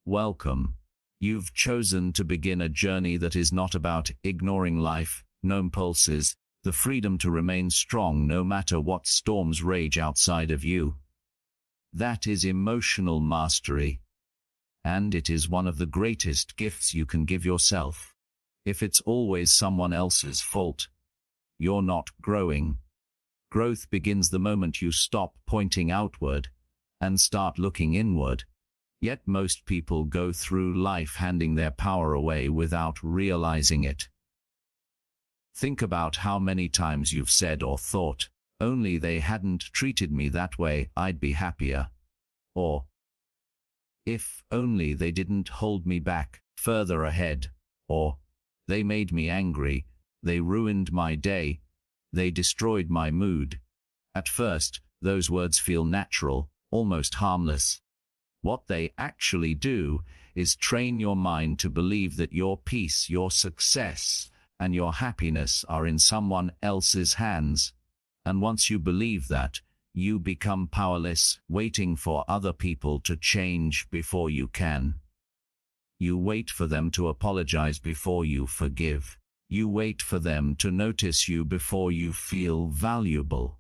Welcome. You've chosen to begin a journey that is not about ignoring life, no impulses, the freedom to remain strong no matter what storms rage outside of you. That is emotional mastery. And it is one of the greatest gifts you can give yourself. If it's always someone else's fault, you're not growing. Growth begins the moment you stop pointing outward and start looking inward. Yet most people go through life handing their power away without realizing it. Think about how many times you've said or thought, "Only they hadn't treated me that way, I'd be happier." Or, "If only they didn't hold me back further ahead." Or, "They made me angry, they ruined my day, they destroyed my mood." At first, those words feel natural, almost harmless. What they actually do is train your mind to believe that your peace, your success, and your happiness are in someone else's hands. And once you believe that, you become powerless, waiting for other people to change before you can. You wait for them to apologize before you forgive. You wait for them to notice you before you feel valuable.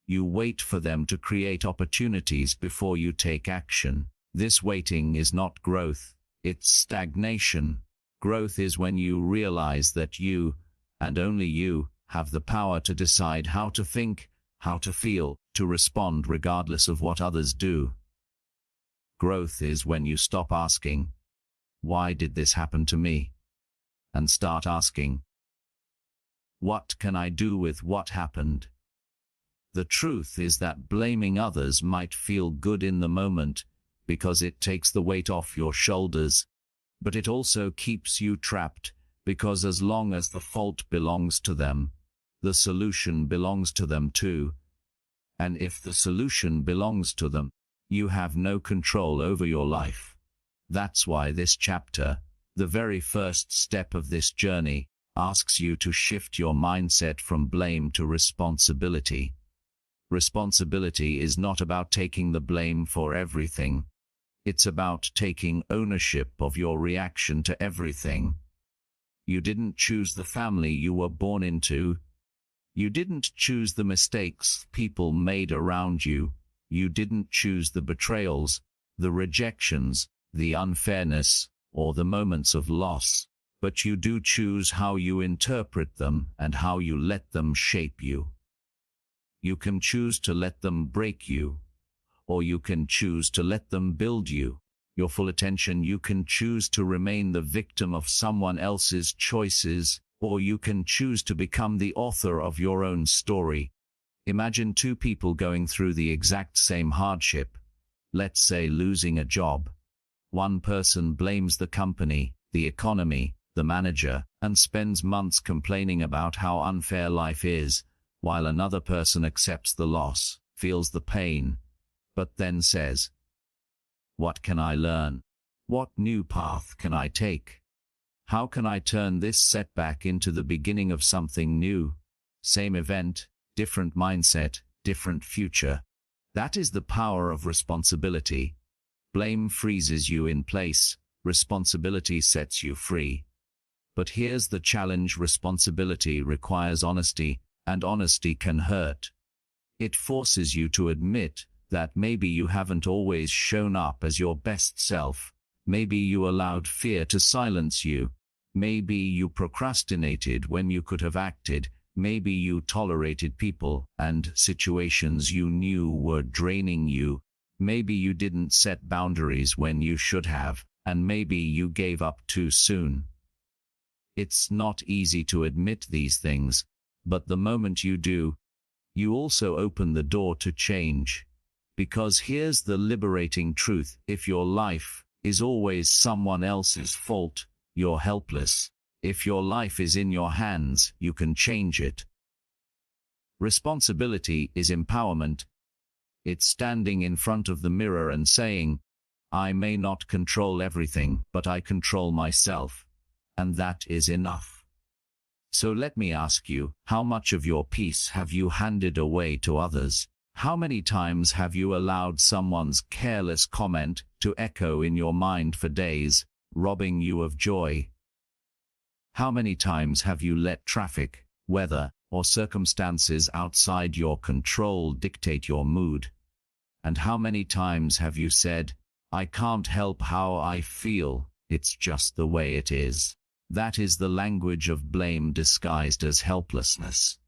You wait for them to create opportunities before you take action. This waiting is not growth, it's stagnation. Growth is when you realize that you, and only you, have the power to decide how to think, how to feel, to respond regardless of what others do. Growth is when you stop asking, "Why did this happen to me?" and start asking, "What can I do with what happened?" The truth is that blaming others might feel good in the moment because it takes the weight off your shoulders, but it also keeps you trapped because as long as the fault belongs to them, the solution belongs to them too. And if the solution belongs to them, you have no control over your life. That's why this chapter, the very first step of this journey, asks you to shift your mindset from blame to responsibility. Responsibility is not about taking the blame for everything. It's about taking ownership of your reaction to everything. You didn't choose the family you were born into. You didn't choose the mistakes people made around you. You didn't choose the betrayals, the rejections, the unfairness, or the moments of loss. But you do choose how you interpret them and how you let them shape you. You can choose to let them break you, or you can choose to let them build you. Your full attention, you can choose to remain the victim of someone else's choices, or you can choose to become the author of your own story. Imagine two people going through the exact same hardship, let's say losing a job. One person blames the company, the economy, the manager, and spends months complaining about how unfair life is, while another person accepts the loss, feels the pain, but then says, "What can I learn? What new path can I take? How can I turn this setback into the beginning of something new?" Same event, different mindset, different future. That is the power of responsibility. Blame freezes you in place, responsibility sets you free. But here's the challenge: responsibility requires honesty, and honesty can hurt. It forces you to admit that maybe you haven't always shown up as your best self. Maybe you allowed fear to silence you. Maybe you procrastinated when you could have acted. Maybe you tolerated people and situations you knew were draining you. Maybe you didn't set boundaries when you should have, and maybe you gave up too soon. It's not easy to admit these things, but the moment you do, you also open the door to change. Because here's the liberating truth: if your life is always someone else's fault, you're helpless. If your life is in your hands, you can change it. Responsibility is empowerment. It's standing in front of the mirror and saying, "I may not control everything, but I control myself." And that is enough. So let me ask you, how much of your peace have you handed away to others? How many times have you allowed someone's careless comment to echo in your mind for days, robbing you of joy? How many times have you let traffic, weather, or circumstances outside your control dictate your mood? And how many times have you said, "I can't help how I feel, it's just the way it is"? That is the language of blame disguised as helplessness.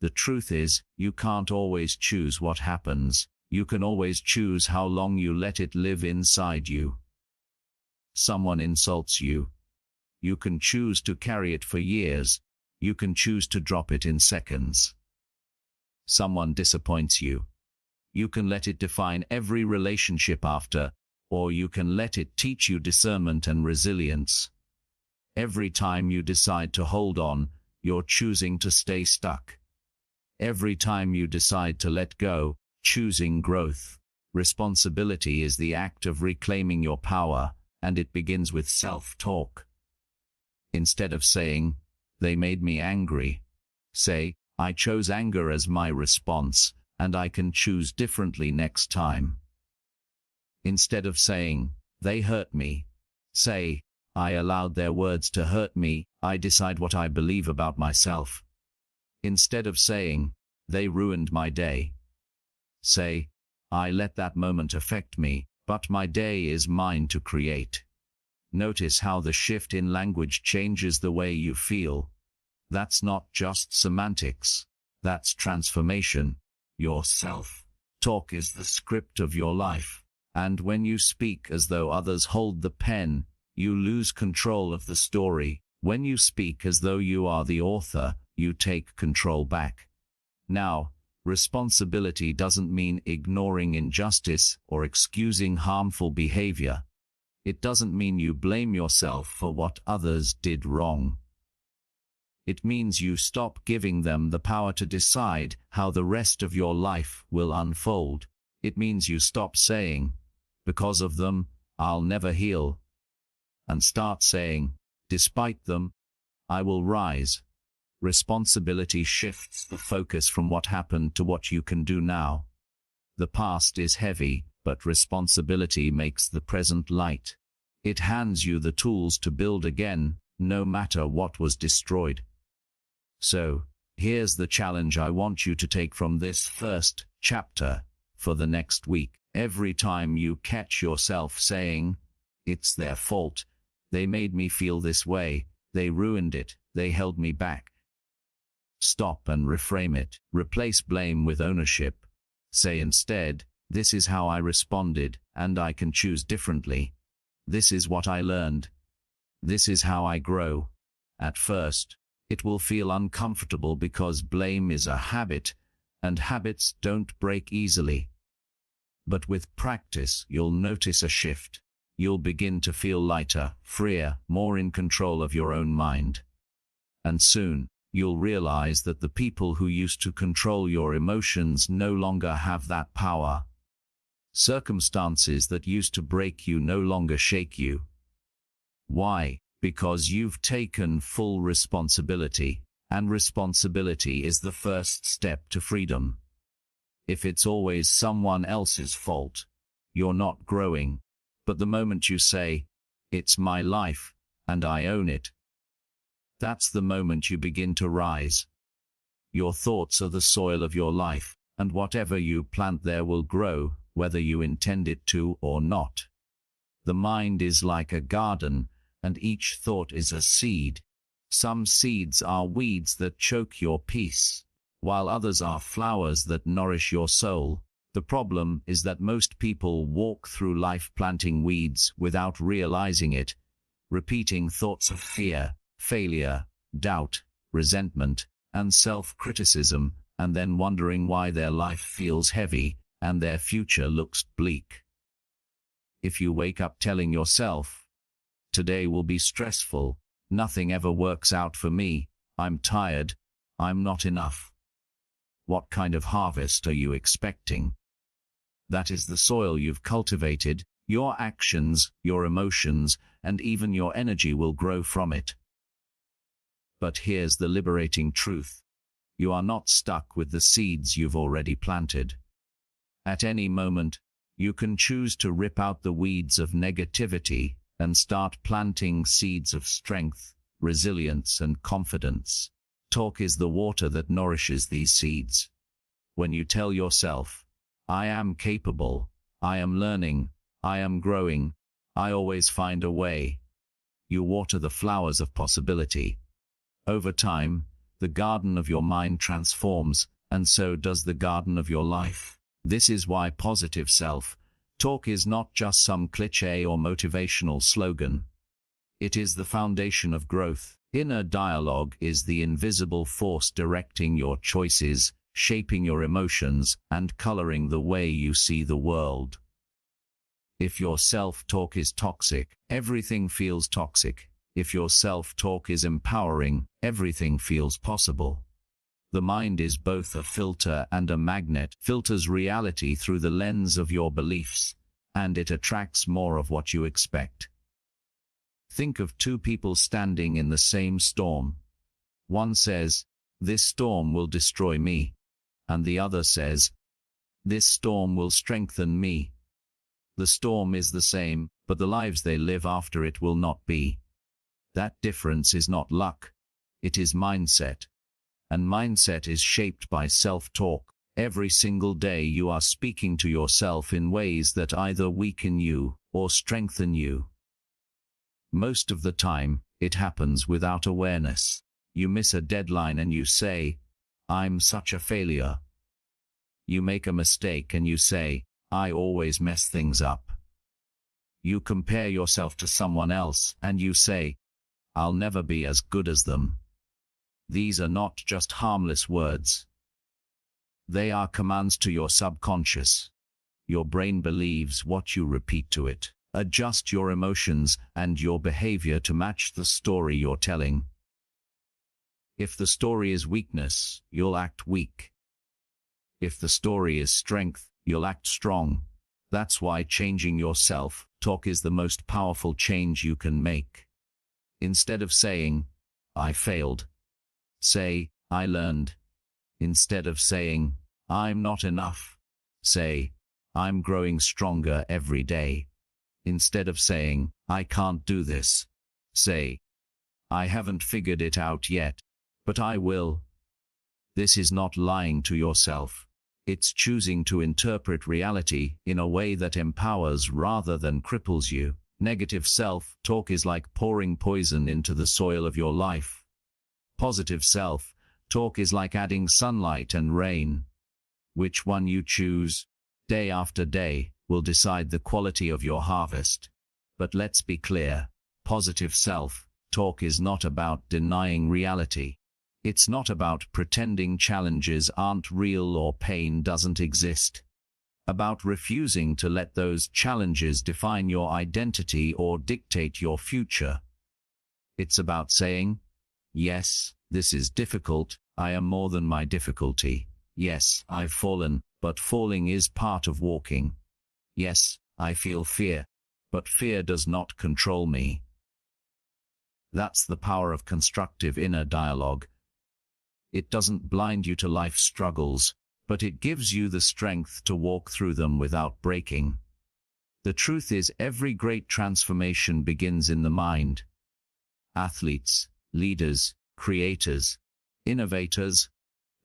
The truth is, you can't always choose what happens. You can always choose how long you let it live inside you. Someone insults you. You can choose to carry it for years. You can choose to drop it in seconds. Someone disappoints you. You can let it define every relationship after, or you can let it teach you discernment and resilience. Every time you decide to hold on, you're choosing to stay stuck. Every time you decide to let go, choosing growth. Responsibility is the act of reclaiming your power, and it begins with self-talk. Instead of saying, "They made me angry," say, "I chose anger as my response, and I can choose differently next time." Instead of saying, "They hurt me," say, "I allowed their words to hurt me, I decide what I believe about myself." Instead of saying, "They ruined my day," say, "I let that moment affect me, but my day is mine to create." Notice how the shift in language changes the way you feel. That's not just semantics. That's transformation. Your self-talk is the script of your life. And when you speak as though others hold the pen, you lose control of the story. When you speak as though you are the author, you take control back. Now, responsibility doesn't mean ignoring injustice or excusing harmful behavior. It doesn't mean you blame yourself for what others did wrong. It means you stop giving them the power to decide how the rest of your life will unfold. It means you stop saying, "Because of them, I'll never heal," and start saying, "Despite them, I will rise." Responsibility shifts the focus from what happened to what you can do now. The past is heavy, but responsibility makes the present light. It hands you the tools to build again, no matter what was destroyed. So, here's the challenge I want you to take from this first chapter for the next week. Every time you catch yourself saying, "It's their fault, they made me feel this way, they ruined it, they held me back," stop and reframe it. Replace blame with ownership. Say instead, "This is how I responded, and I can choose differently. This is what I learned. This is how I grow." At first, it will feel uncomfortable because blame is a habit, and habits don't break easily. But with practice, you'll notice a shift. You'll begin to feel lighter, freer, more in control of your own mind. And soon, you'll realize that the people who used to control your emotions no longer have that power. Circumstances that used to break you no longer shake you. Why? Because you've taken full responsibility, and responsibility is the first step to freedom. If it's always someone else's fault, you're not growing. But the moment you say, "It's my life, and I own it," that's the moment you begin to rise. Your thoughts are the soil of your life, and whatever you plant there will grow, whether you intend it to or not. The mind is like a garden, and each thought is a seed. Some seeds are weeds that choke your peace, while others are flowers that nourish your soul. The problem is that most people walk through life planting weeds without realizing it, repeating thoughts of fear, failure, doubt, resentment, and self-criticism, and then wondering why their life feels heavy and their future looks bleak. If you wake up telling yourself, "Today will be stressful, nothing ever works out for me, I'm tired, I'm not enough," what kind of harvest are you expecting? That is the soil you've cultivated. Your actions, your emotions, and even your energy will grow from it. But here's the liberating truth. You are not stuck with the seeds you've already planted. At any moment, you can choose to rip out the weeds of negativity and start planting seeds of strength, resilience, and confidence. Talk is the water that nourishes these seeds. When you tell yourself, I am capable, I am learning, I am growing, I always find a way, you water the flowers of possibility. Over time, the garden of your mind transforms, and so does the garden of your life. This is why positive self-talk is not just some cliché or motivational slogan. It is the foundation of growth. Inner dialogue is the invisible force directing your choices, shaping your emotions, and coloring the way you see the world. If your self-talk is toxic, everything feels toxic. If your self-talk is empowering, everything feels possible. The mind is both a filter and a magnet, filters reality through the lens of your beliefs, and it attracts more of what you expect. Think of two people standing in the same storm. One says, "This storm will destroy me," and the other says, "This storm will strengthen me." The storm is the same, but the lives they live after it will not be. That difference is not luck, it is mindset. And mindset is shaped by self-talk. Every single day you are speaking to yourself in ways that either weaken you or strengthen you. Most of the time, it happens without awareness. You miss a deadline and you say, "I'm such a failure." You make a mistake and you say, "I always mess things up." You compare yourself to someone else and you say, "I'll never be as good as them." These are not just harmless words. They are commands to your subconscious. Your brain believes what you repeat to it. Adjust your emotions and your behavior to match the story you're telling. If the story is weakness, you'll act weak. If the story is strength, you'll act strong. That's why changing your self-talk is the most powerful change you can make. Instead of saying, "I failed," say, "I learned." Instead of saying, "I'm not enough," say, "I'm growing stronger every day." Instead of saying, "I can't do this," say, "I haven't figured it out yet, but I will." This is not lying to yourself. It's choosing to interpret reality in a way that empowers rather than cripples you. Negative self-talk is like pouring poison into the soil of your life. Positive self-talk is like adding sunlight and rain. Which one you choose, day after day, will decide the quality of your harvest. But let's be clear, positive self-talk is not about denying reality. It's not about pretending challenges aren't real or pain doesn't exist. About refusing to let those challenges define your identity or dictate your future. It's about saying, "Yes, this is difficult, I am more than my difficulty. Yes, I've fallen, but falling is part of walking. Yes, I feel fear, but fear does not control me." That's the power of constructive inner dialogue. It doesn't blind you to life's struggles, but it gives you the strength to walk through them without breaking. The truth is, every great transformation begins in the mind. Athletes, leaders, creators, innovators,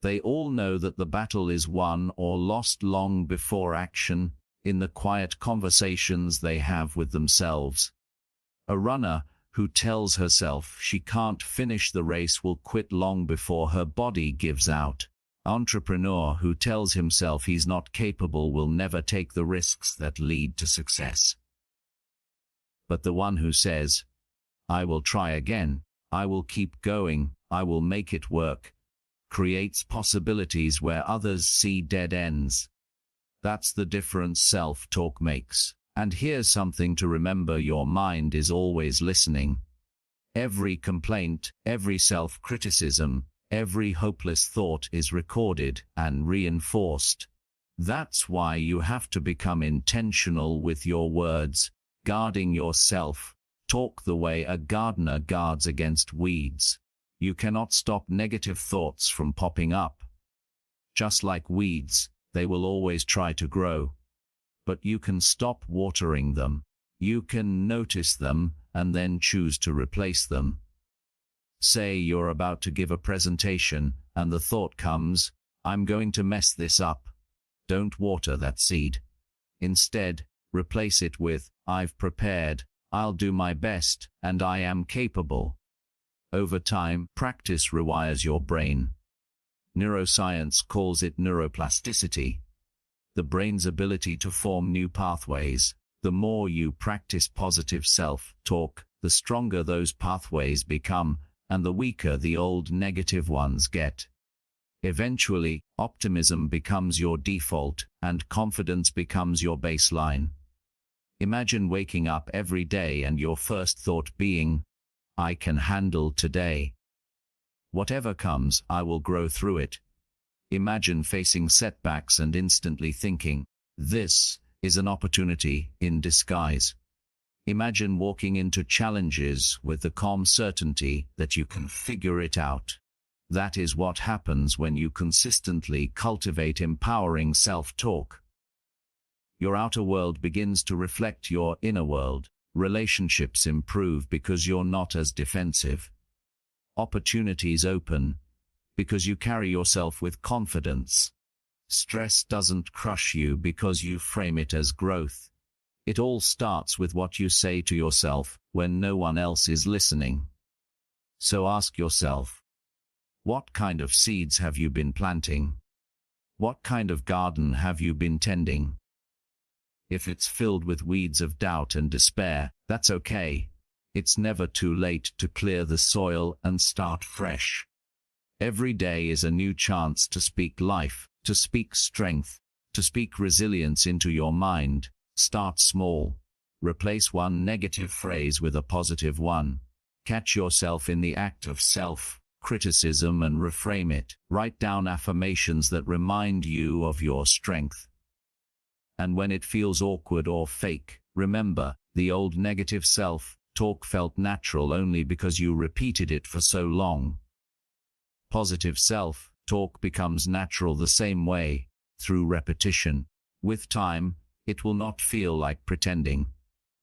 they all know that the battle is won or lost long before action, in the quiet conversations they have with themselves. A runner who tells herself she can't finish the race will quit long before her body gives out. Entrepreneur who tells himself he's not capable will never take the risks that lead to success. But the one who says, "I will try again, I will keep going, I will make it work," creates possibilities where others see dead ends. That's the difference self-talk makes. And here's something to remember: your mind is always listening. Every complaint, every self-criticism, every hopeless thought is recorded and reinforced. That's why you have to become intentional with your words, guarding yourself. Talk the way a gardener guards against weeds. You cannot stop negative thoughts from popping up. Just like weeds, they will always try to grow. But you can stop watering them. You can notice them and then choose to replace them. Say you're about to give a presentation and the thought comes, I'm going to mess this up. Don't water that seed. Instead, replace it with, I've prepared, I'll do my best, and I am capable. Over time, practice rewires your brain. Neuroscience calls it neuroplasticity, the brain's ability to form new pathways. The more you practice positive self-talk, the stronger those pathways become, and the weaker the old negative ones get. Eventually, optimism becomes your default, and confidence becomes your baseline. Imagine waking up every day and your first thought being, I can handle today. Whatever comes, I will grow through it. Imagine facing setbacks and instantly thinking, this is an opportunity in disguise. Imagine walking into challenges with the calm certainty that you can figure it out. That is what happens when you consistently cultivate empowering self-talk. Your outer world begins to reflect your inner world. Relationships improve because you're not as defensive. Opportunities open because you carry yourself with confidence. Stress doesn't crush you because you frame it as growth. It all starts with what you say to yourself when no one else is listening. So ask yourself, what kind of seeds have you been planting? What kind of garden have you been tending? If it's filled with weeds of doubt and despair, that's okay. It's never too late to clear the soil and start fresh. Every day is a new chance to speak life, to speak strength, to speak resilience into your mind. Start small. Replace one negative phrase with a positive one. Catch yourself in the act of self-criticism and reframe it. Write down affirmations that remind you of your strength. And when it feels awkward or fake, remember, the old negative self-talk felt natural only because you repeated it for so long. Positive self-talk becomes natural the same way, through repetition. With time, it will not feel like pretending.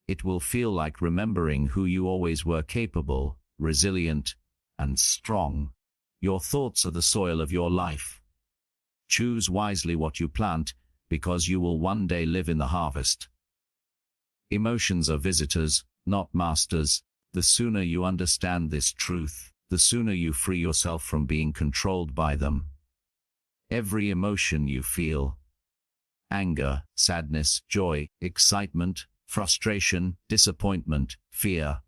It will feel like remembering who you always were: capable, resilient, and strong. Your thoughts are the soil of your life. Choose wisely what you plant, because you will one day live in the harvest. Emotions are visitors, not masters. The sooner you understand this truth, the sooner you free yourself from being controlled by them. Every emotion you feel, anger, sadness, joy, excitement, frustration, disappointment, fear,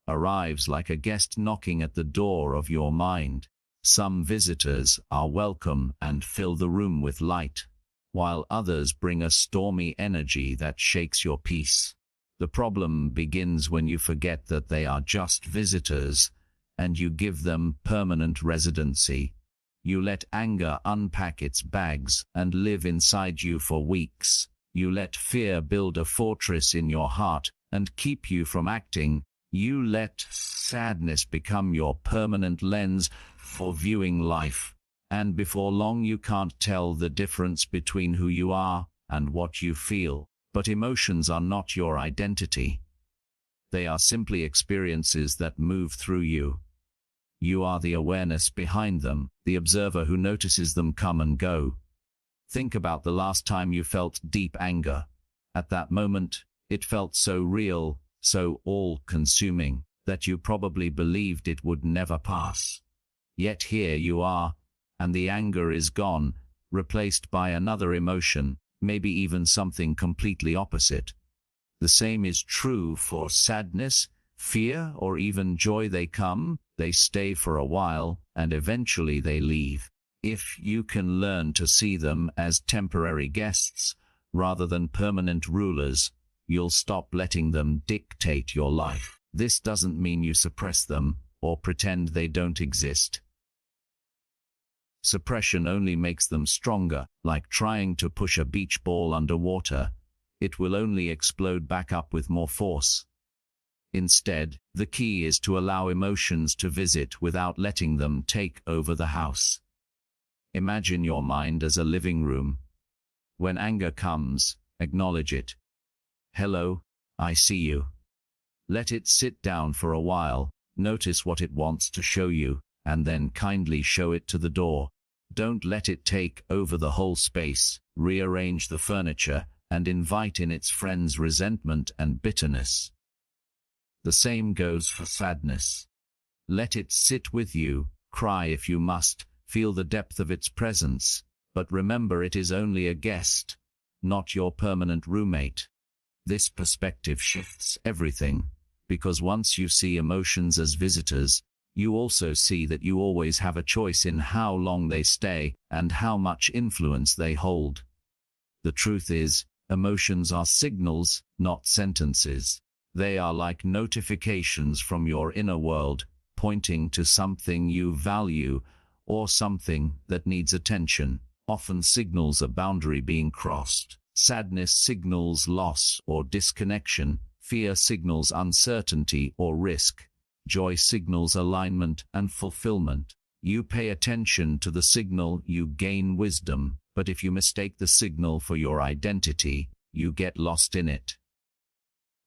arrives like a guest knocking at the door of your mind. Some visitors are welcome and fill the room with light, while others bring a stormy energy that shakes your peace. The problem begins when you forget that they are just visitors, and you give them permanent residency. You let anger unpack its bags and live inside you for weeks. You let fear build a fortress in your heart and keep you from acting. You let sadness become your permanent lens for viewing life. And before long you can't tell the difference between who you are and what you feel. But emotions are not your identity. They are simply experiences that move through you. You are the awareness behind them, the observer who notices them come and go. Think about the last time you felt deep anger. At that moment, it felt so real, so all-consuming, that you probably believed it would never pass. Yet here you are, and the anger is gone, replaced by another emotion, maybe even something completely opposite. The same is true for sadness, fear, or even joy. They come, they stay for a while, and eventually they leave. If you can learn to see them as temporary guests, rather than permanent rulers, you'll stop letting them dictate your life. This doesn't mean you suppress them, or pretend they don't exist. Suppression only makes them stronger, like trying to push a beach ball underwater. It will only explode back up with more force. Instead, the key is to allow emotions to visit without letting them take over the house. Imagine your mind as a living room. When anger comes, acknowledge it. Hello, I see you. Let it sit down for a while, notice what it wants to show you, and then kindly show it to the door. Don't let it take over the whole space, rearrange the furniture, and invite in its friends' resentment and bitterness. The same goes for sadness. Let it sit with you, cry if you must, feel the depth of its presence, but remember it is only a guest, not your permanent roommate. This perspective shifts everything, because once you see emotions as visitors, you also see that you always have a choice in how long they stay and how much influence they hold. The truth is, emotions are signals, not sentences. They are like notifications from your inner world, pointing to something you value or something that needs attention. Often signals a boundary being crossed. Sadness signals loss or disconnection. Fear signals uncertainty or risk. Joy signals alignment and fulfillment. You pay attention to the signal, you gain wisdom, but if you mistake the signal for your identity, you get lost in it.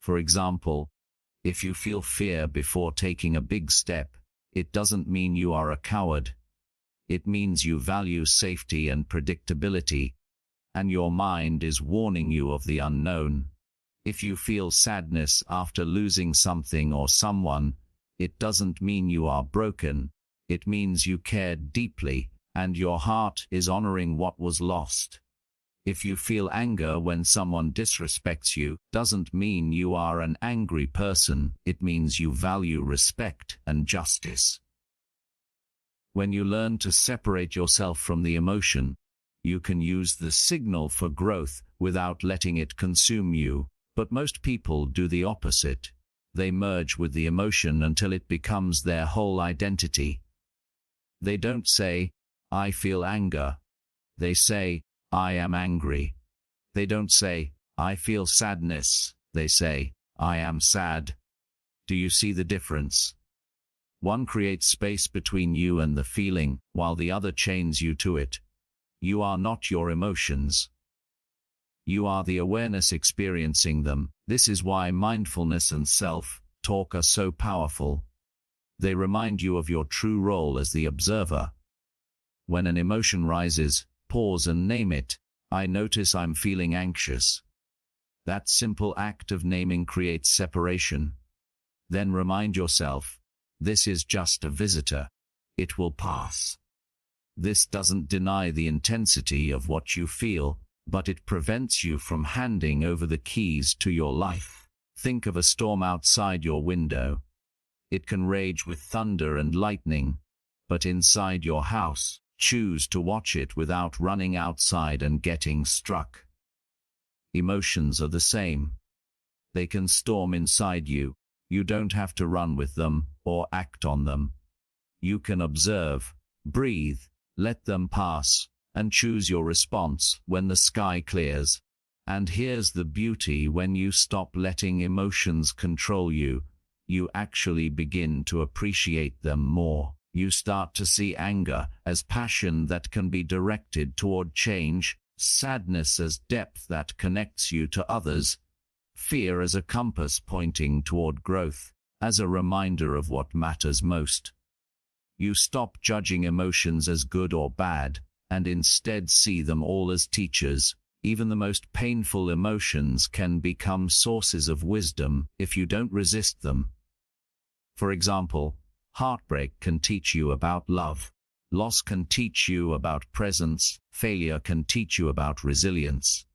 For example, if you feel fear before taking a big step, it doesn't mean you are a coward. It means you value safety and predictability, and your mind is warning you of the unknown. If you feel sadness after losing something or someone, it doesn't mean you are broken. It means you cared deeply, and your heart is honoring what was lost. If you feel anger when someone disrespects you, doesn't mean you are an angry person. It means you value respect and justice. When you learn to separate yourself from the emotion, you can use the signal for growth without letting it consume you. But most people do the opposite. They merge with the emotion until it becomes their whole identity. They don't say, I feel anger. They say, I am angry. They don't say, I feel sadness. They say, I am sad. Do you see the difference? One creates space between you and the feeling, while the other chains you to it. You are not your emotions. You are the awareness experiencing them. This is why mindfulness and self-talk are so powerful. They remind you of your true role as the observer. When an emotion rises, pause and name it. I notice I'm feeling anxious. That simple act of naming creates separation. Then remind yourself, this is just a visitor. It will pass. This doesn't deny the intensity of what you feel, but it prevents you from handing over the keys to your life. Think of a storm outside your window. It can rage with thunder and lightning, but inside your house, choose to watch it without running outside and getting struck. Emotions are the same. They can storm inside you. You don't have to run with them or act on them. You can observe, breathe, let them pass, and choose your response when the sky clears. And here's the beauty: when you stop letting emotions control you, you actually begin to appreciate them more. You start to see anger as passion that can be directed toward change, sadness as depth that connects you to others, fear as a compass pointing toward growth, as a reminder of what matters most. You stop judging emotions as good or bad, and instead see them all as teachers. Even the most painful emotions can become sources of wisdom if you don't resist them. For example, heartbreak can teach you about love. Loss can teach you about presence. Failure can teach you about resilience.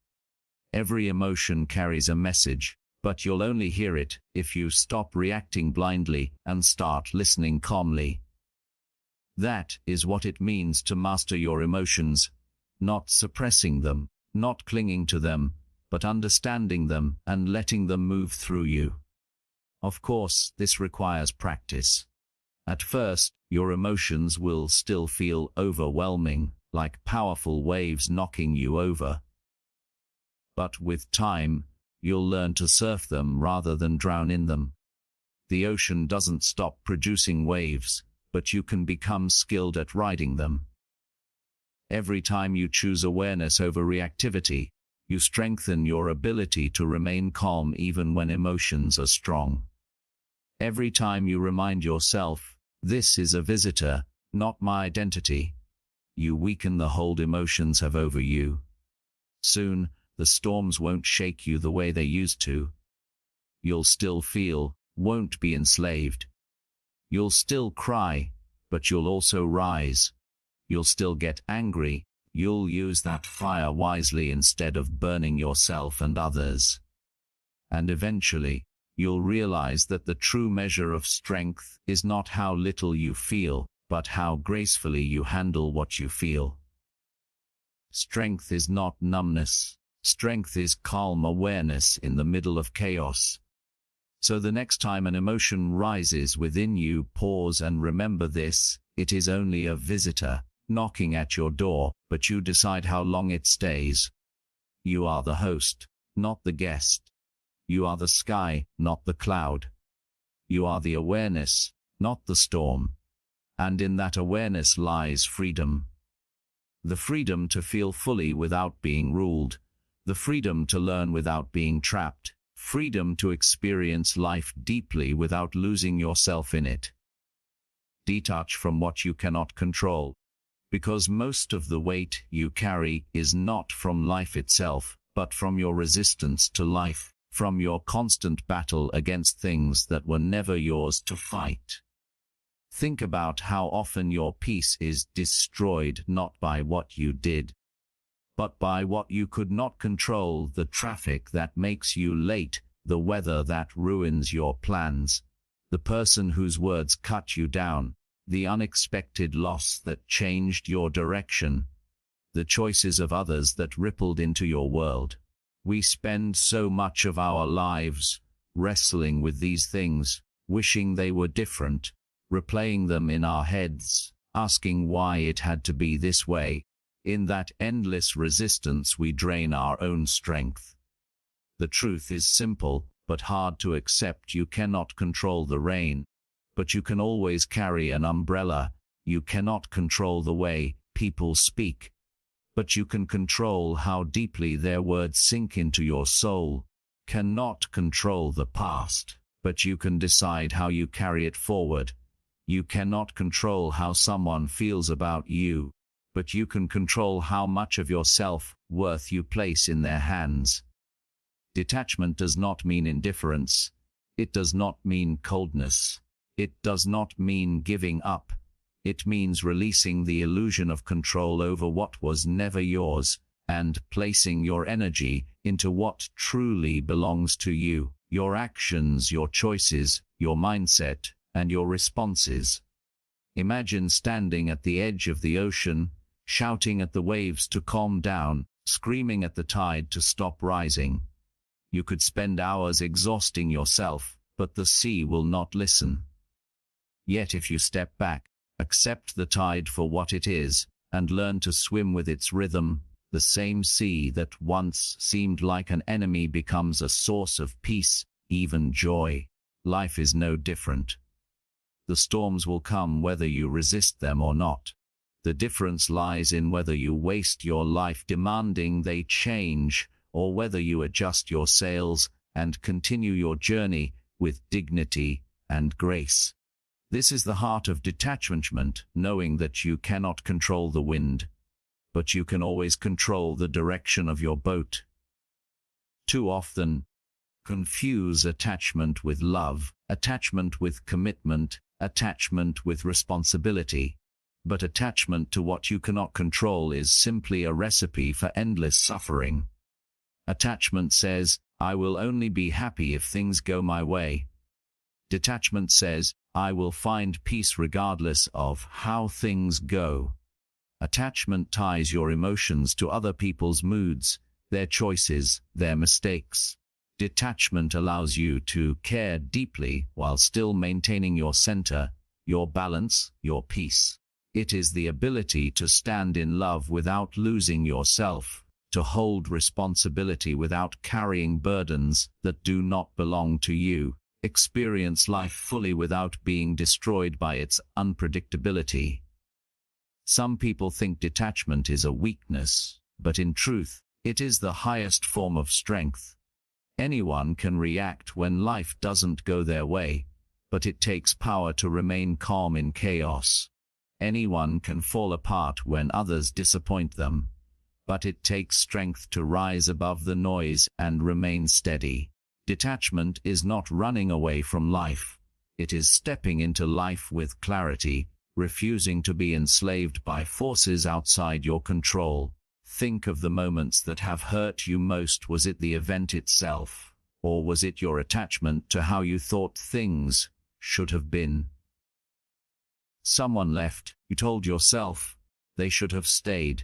Every emotion carries a message, but you'll only hear it if you stop reacting blindly and start listening calmly. That is what it means to master your emotions, not suppressing them, not clinging to them, but understanding them and letting them move through you. Of course, this requires practice. At first, your emotions will still feel overwhelming, like powerful waves knocking you over. But with time, you'll learn to surf them rather than drown in them. The ocean doesn't stop producing waves, but you can become skilled at riding them. Every time you choose awareness over reactivity, you strengthen your ability to remain calm even when emotions are strong. Every time you remind yourself, "This is a visitor, not my identity," you weaken the hold emotions have over you. Soon, the storms won't shake you the way they used to. You'll still feel, won't be enslaved. You'll still cry, but you'll also rise. You'll still get angry. You'll use that fire wisely instead of burning yourself and others. And eventually, you'll realize that the true measure of strength is not how little you feel, but how gracefully you handle what you feel. Strength is not numbness. Strength is calm awareness in the middle of chaos. So the next time an emotion rises within you, pause and remember this: it is only a visitor knocking at your door, but you decide how long it stays. You are the host, not the guest. You are the sky, not the cloud. You are the awareness, not the storm. And in that awareness lies freedom. The freedom to feel fully without being ruled. The freedom to learn without being trapped. Freedom to experience life deeply without losing yourself in it. Detach from what you cannot control, because most of the weight you carry is not from life itself, but from your resistance to life, from your constant battle against things that were never yours to fight. Think about how often your peace is destroyed not by what you did, but by what you could not control: the traffic that makes you late, the weather that ruins your plans, the person whose words cut you down, the unexpected loss that changed your direction, the choices of others that rippled into your world. We spend so much of our lives wrestling with these things, wishing they were different, replaying them in our heads, asking why it had to be this way. In that endless resistance, we drain our own strength. The truth is simple, but hard to accept. You cannot control the rain, but you can always carry an umbrella. You cannot control the way people speak, but you can control how deeply their words sink into your soul. Cannot control the past, but you can decide how you carry it forward. You cannot control how someone feels about you, but you can control how much of your self-worth you place in their hands. Detachment does not mean indifference. It does not mean coldness. It does not mean giving up. It means releasing the illusion of control over what was never yours, and placing your energy into what truly belongs to you: your actions, your choices, your mindset, and your responses. Imagine standing at the edge of the ocean, shouting at the waves to calm down, screaming at the tide to stop rising. You could spend hours exhausting yourself, but the sea will not listen. Yet if you step back, accept the tide for what it is, and learn to swim with its rhythm, the same sea that once seemed like an enemy becomes a source of peace, even joy. Life is no different. The storms will come whether you resist them or not. The difference lies in whether you waste your life demanding they change, or whether you adjust your sails and continue your journey with dignity and grace. This is the heart of detachment, knowing that you cannot control the wind, but you can always control the direction of your boat. Too often, confuse attachment with love, attachment with commitment, attachment with responsibility. But attachment to what you cannot control is simply a recipe for endless suffering. Attachment says, "I will only be happy if things go my way." Detachment says, "I will find peace regardless of how things go." Attachment ties your emotions to other people's moods, their choices, their mistakes. Detachment allows you to care deeply while still maintaining your center, your balance, your peace. It is the ability to stand in love without losing yourself, to hold responsibility without carrying burdens that do not belong to you. experience life fully without being destroyed by its unpredictability. Some people think detachment is a weakness, but in truth, it is the highest form of strength. Anyone can react when life doesn't go their way, but it takes power to remain calm in chaos. Anyone can fall apart when others disappoint them, but it takes strength to rise above the noise and remain steady. Detachment is not running away from life. It is stepping into life with clarity, refusing to be enslaved by forces outside your control. Think of the moments that have hurt you most. Was it the event itself, or was it your attachment to how you thought things should have been? Someone left, you told yourself they should have stayed.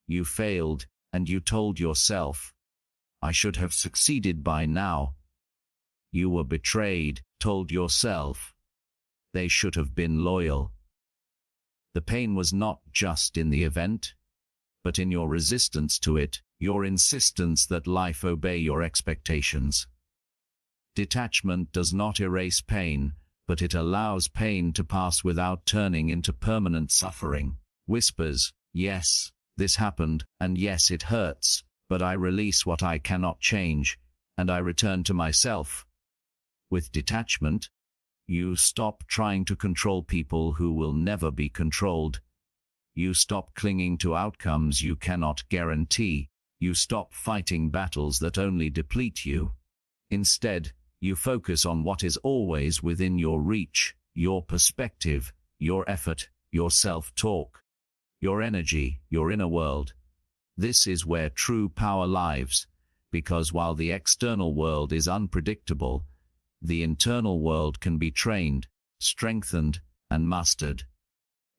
You failed, and you told yourself, I should have succeeded by now. You were betrayed, told yourself, they should have been loyal. The pain was not just in the event, but in your resistance to it, your insistence that life obey your expectations. Detachment does not erase pain, but it allows pain to pass without turning into permanent suffering. Whispers, yes, this happened, and yes, it hurts, but I release what I cannot change, and I return to myself. With detachment, you stop trying to control people who will never be controlled. You stop clinging to outcomes you cannot guarantee. You stop fighting battles that only deplete you. Instead, you focus on what is always within your reach, your perspective, your effort, your self-talk, your energy, your inner world. This is where true power lives, because while the external world is unpredictable, the internal world can be trained, strengthened, and mastered.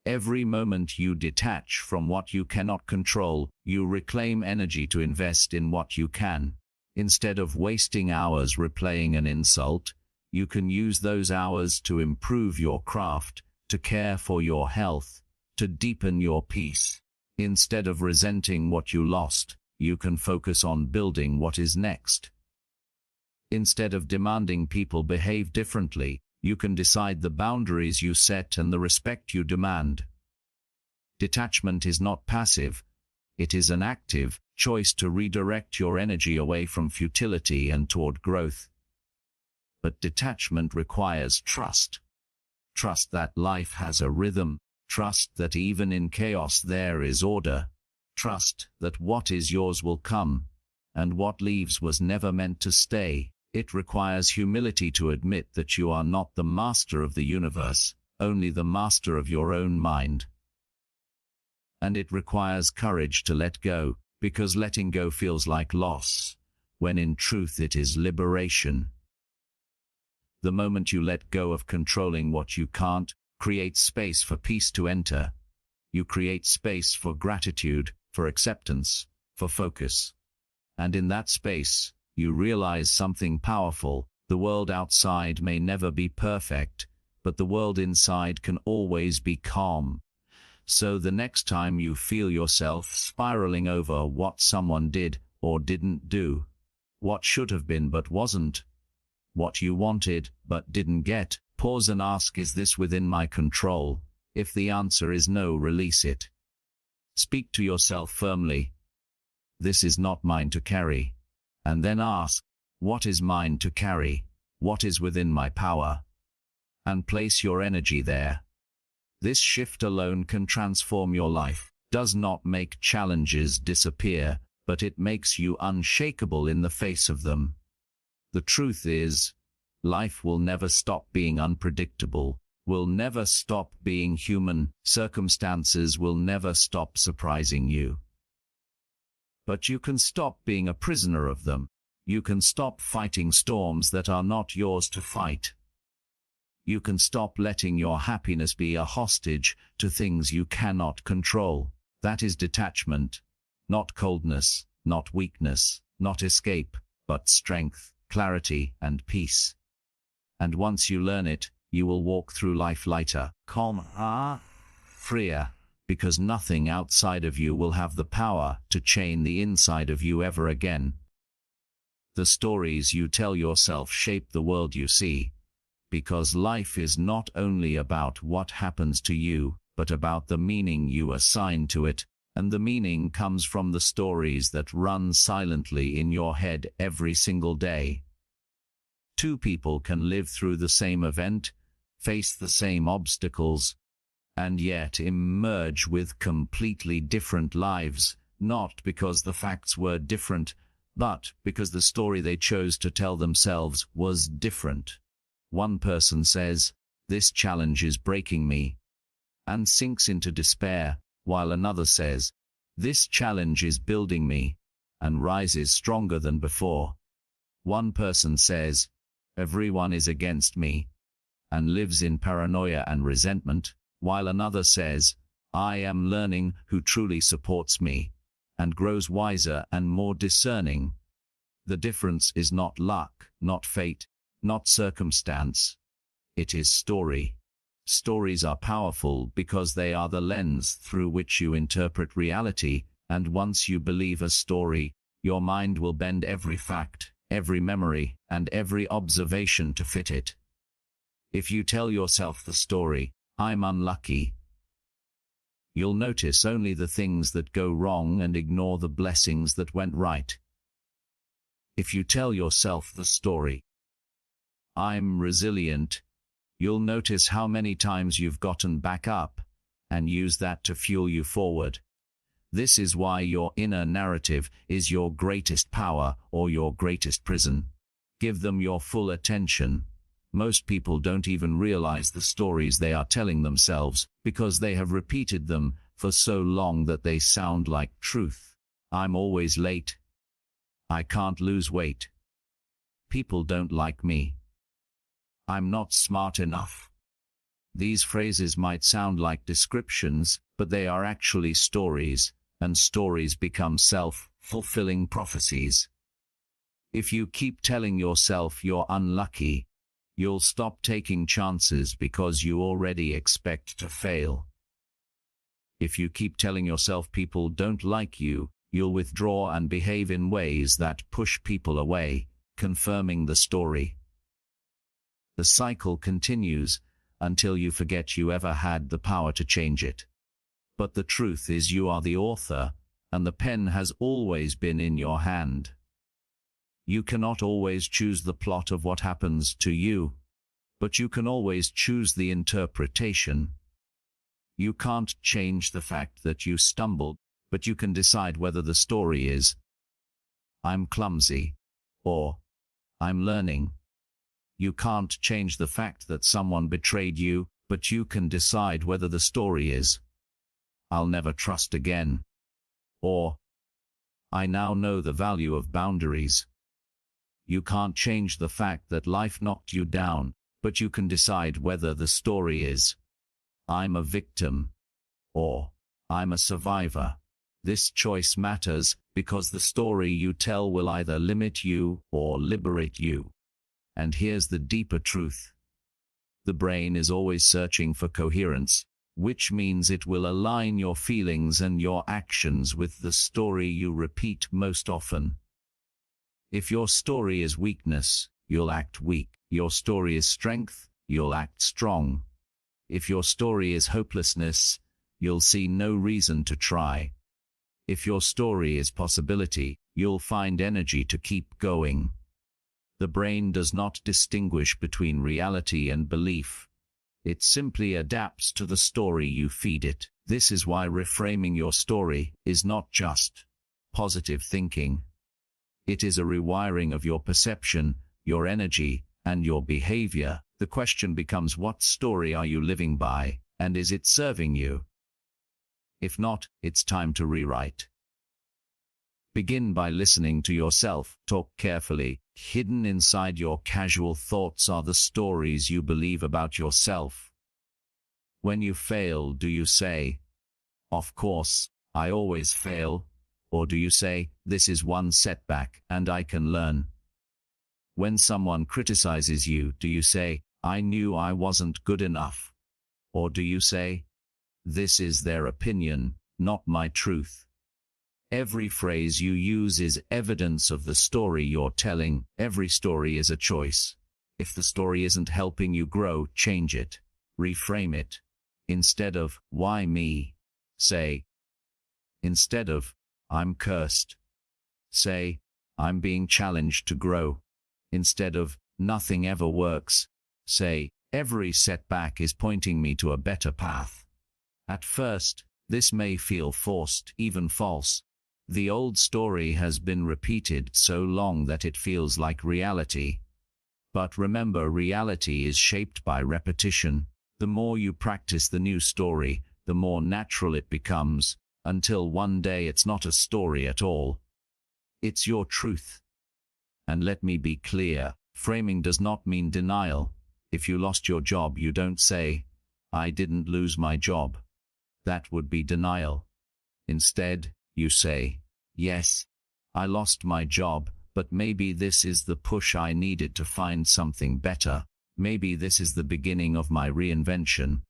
Every moment you detach from what you cannot control, you reclaim energy to invest in what you can. Instead of wasting hours replaying an insult, you can use those hours to improve your craft, to care for your health, to deepen your peace. Instead of resenting what you lost, you can focus on building what is next. Instead of demanding people behave differently, you can decide the boundaries you set and the respect you demand. Detachment is not passive. It is an active choice to redirect your energy away from futility and toward growth. But detachment requires trust. Trust that life has a rhythm. Trust that even in chaos there is order. Trust that what is yours will come, and what leaves was never meant to stay. It requires humility to admit that you are not the master of the universe, only the master of your own mind. And it requires courage to let go, because letting go feels like loss, when in truth it is liberation. The moment you let go of controlling what you can't, create space for peace to enter. You create space for gratitude, for acceptance, for focus. And in that space, you realize something powerful. The world outside may never be perfect, but the world inside can always be calm. So the next time you feel yourself spiraling over what someone did or didn't do, what should have been but wasn't, what you wanted but didn't get, pause and ask, is this within my control? If the answer is no, release it. Speak to yourself firmly. This is not mine to carry. And then ask, what is mine to carry? What is within my power? And place your energy there. This shift alone can transform your life. Does not make challenges disappear, but it makes you unshakable in the face of them. The truth is, life will never stop being unpredictable, will never stop being human, circumstances will never stop surprising you. But you can stop being a prisoner of them. You can stop fighting storms that are not yours to fight. You can stop letting your happiness be a hostage to things you cannot control. That is detachment, not coldness, not weakness, not escape, but strength, clarity, and peace. And once you learn it, you will walk through life lighter, calmer, freer, because nothing outside of you will have the power to chain the inside of you ever again. The stories you tell yourself shape the world you see, because life is not only about what happens to you, but about the meaning you assign to it, and the meaning comes from the stories that run silently in your head every single day. Two people can live through the same event, face the same obstacles, and yet emerge with completely different lives, not because the facts were different, but because the story they chose to tell themselves was different. One person says, "This challenge is breaking me," and sinks into despair, while another says, "This challenge is building me," and rises stronger than before. One person says, "Everyone is against me," and lives in paranoia and resentment, while another says, "I am learning who truly supports me," and grows wiser and more discerning. The difference is not luck, not fate, not circumstance. It is story. Stories are powerful because they are the lens through which you interpret reality, and once you believe a story, your mind will bend every fact, every memory, and every observation to fit it. If you tell yourself the story, "I'm unlucky," you'll notice only the things that go wrong and ignore the blessings that went right. If you tell yourself the story, "I'm resilient," you'll notice how many times you've gotten back up, and use that to fuel you forward. This is why your inner narrative is your greatest power or your greatest prison. Give them your full attention. Most people don't even realize the stories they are telling themselves, because they have repeated them for so long that they sound like truth. "I'm always late." "I can't lose weight." "People don't like me." "I'm not smart enough." These phrases might sound like descriptions, but they are actually stories, and stories become self-fulfilling prophecies. If you keep telling yourself you're unlucky, you'll stop taking chances because you already expect to fail. If you keep telling yourself people don't like you, you'll withdraw and behave in ways that push people away, confirming the story. The cycle continues until you forget you ever had the power to change it. But the truth is you are the author, and the pen has always been in your hand. You cannot always choose the plot of what happens to you, but you can always choose the interpretation. You can't change the fact that you stumbled, but you can decide whether the story is, "I'm clumsy," or "I'm learning." You can't change the fact that someone betrayed you, but you can decide whether the story is, "I'll never trust again," or "I now know the value of boundaries." You can't change the fact that life knocked you down, but you can decide whether the story is, "I'm a victim," or "I'm a survivor." This choice matters because the story you tell will either limit you or liberate you. And here's the deeper truth. The brain is always searching for coherence, which means it will align your feelings and your actions with the story you repeat most often. If your story is weakness, you'll act weak. Your story is strength, you'll act strong. If your story is hopelessness, you'll see no reason to try. If your story is possibility, you'll find energy to keep going. The brain does not distinguish between reality and belief. It simply adapts to the story you feed it. This is why reframing your story is not just positive thinking. It is a rewiring of your perception, your energy, and your behavior. The question becomes, what story are you living by, and is it serving you? If not, it's time to rewrite. Begin by listening to yourself. Talk carefully. Hidden inside your casual thoughts are the stories you believe about yourself. When you fail, do you say, "Of course, I always fail"? Or do you say, "This is one setback, and I can learn"? When someone criticizes you, do you say, "I knew I wasn't good enough"? Or do you say, "This is their opinion, not my truth"? Every phrase you use is evidence of the story you're telling. Every story is a choice. If the story isn't helping you grow, change it. Reframe it. Instead of, "Why me?" say, instead of, "I'm cursed," say, "I'm being challenged to grow." Instead of, "Nothing ever works," say, "Every setback is pointing me to a better path." At first, this may feel forced, even false. The old story has been repeated so long that it feels like reality. But remember, reality is shaped by repetition. The more you practice the new story, the more natural it becomes, until one day it's not a story at all. It's your truth. And let me be clear, framing does not mean denial. If you lost your job, you don't say, "I didn't lose my job." That would be denial. Instead, you say, "Yes, I lost my job, but maybe this is the push I needed to find something better. Maybe this is the beginning of my reinvention."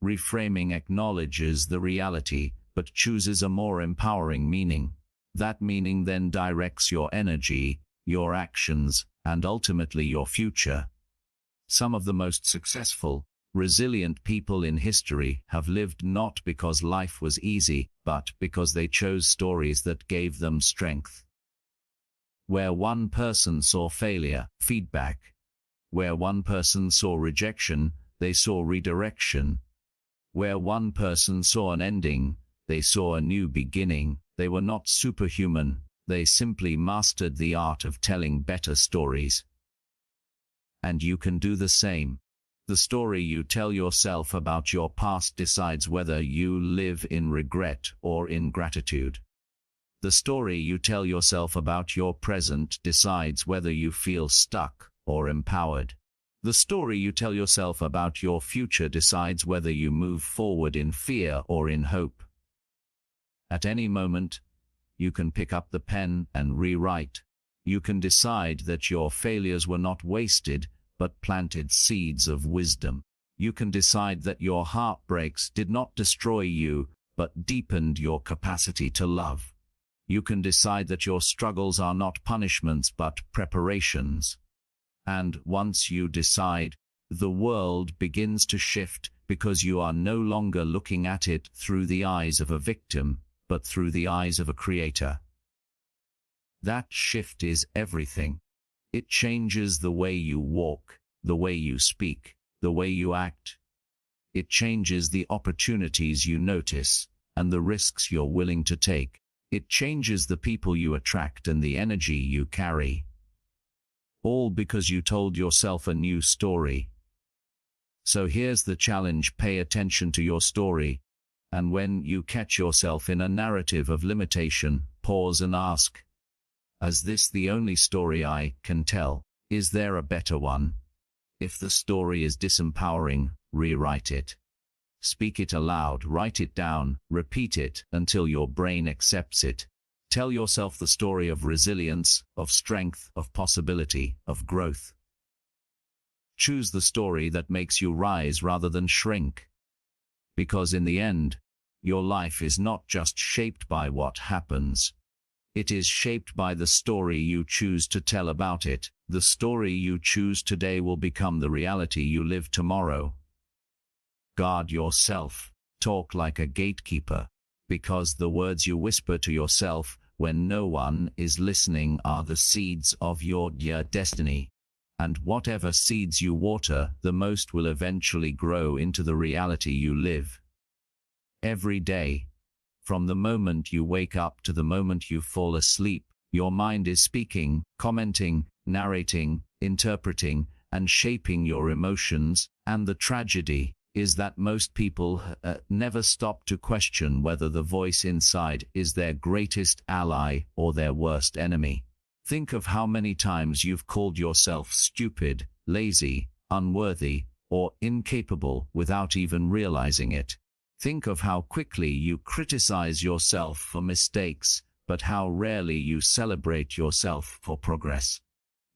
Reframing acknowledges the reality, but chooses a more empowering meaning. That meaning then directs your energy, your actions, and ultimately your future. Some of the most successful, resilient people in history have lived not because life was easy, but because they chose stories that gave them strength. Where one person saw failure, feedback. Where one person saw rejection, they saw redirection. Where one person saw an ending, they saw a new beginning. They were not superhuman, they simply mastered the art of telling better stories. And you can do the same. The story you tell yourself about your past decides whether you live in regret or in gratitude. The story you tell yourself about your present decides whether you feel stuck or empowered. The story you tell yourself about your future decides whether you move forward in fear or in hope. At any moment, you can pick up the pen and rewrite. You can decide that your failures were not wasted, but planted seeds of wisdom. You can decide that your heartbreaks did not destroy you, but deepened your capacity to love. You can decide that your struggles are not punishments, but preparations. And once you decide, the world begins to shift, because you are no longer looking at it through the eyes of a victim, but through the eyes of a creator. That shift is everything. It changes the way you walk, the way you speak, the way you act. It changes the opportunities you notice, and the risks you're willing to take. It changes the people you attract and the energy you carry. All because you told yourself a new story. So here's the challenge: pay attention to your story. And when you catch yourself in a narrative of limitation, pause and ask, "Is this the only story I can tell? Is there a better one?" If the story is disempowering, rewrite it. Speak it aloud, write it down, repeat it until your brain accepts it. Tell yourself the story of resilience, of strength, of possibility, of growth. Choose the story that makes you rise rather than shrink. Because in the end, your life is not just shaped by what happens. It is shaped by the story you choose to tell about it. The story you choose today will become the reality you live tomorrow. Guard yourself. Talk like a gatekeeper, because the words you whisper to yourself when no one is listening are the seeds of your destiny. And whatever seeds you water the most will eventually grow into the reality you live. Every day, from the moment you wake up to the moment you fall asleep, your mind is speaking, commenting, narrating, interpreting, and shaping your emotions. And the tragedy is that most people never stop to question whether the voice inside is their greatest ally or their worst enemy. Think of how many times you've called yourself stupid, lazy, unworthy, or incapable without even realizing it. Think of how quickly you criticize yourself for mistakes, but how rarely you celebrate yourself for progress.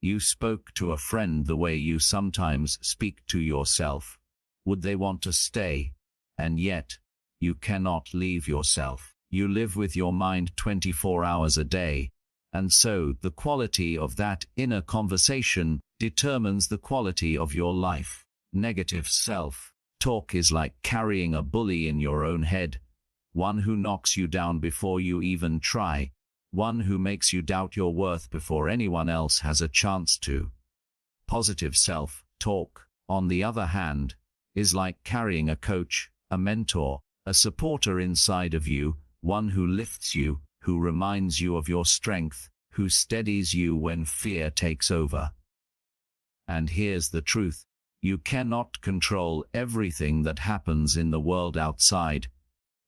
You spoke to a friend the way you sometimes speak to yourself. Would they want to stay? And yet, you cannot leave yourself. You live with your mind 24 hours a day, and so the quality of that inner conversation determines the quality of your life. Negative self-talk is like carrying a bully in your own head, one who knocks you down before you even try, one who makes you doubt your worth before anyone else has a chance to. Positive self-talk, on the other hand, is like carrying a coach, a mentor, a supporter inside of you, one who lifts you, who reminds you of your strength, who steadies you when fear takes over. And here's the truth: you cannot control everything that happens in the world outside,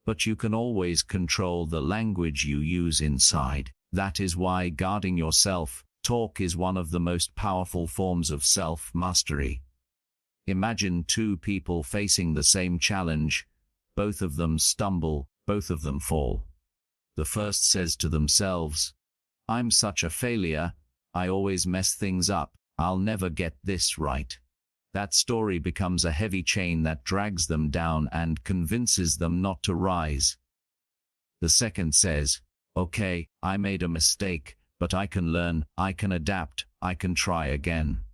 but you can always control the language you use inside. That is why guarding your self-talk is one of the most powerful forms of self-mastery. Imagine two people facing the same challenge. Both of them stumble, both of them fall. The first says to themselves, "I'm such a failure, I always mess things up, I'll never get this right." That story becomes a heavy chain that drags them down and convinces them not to rise. The second says, "Okay, I made a mistake, but I can learn, I can adapt, I can try again."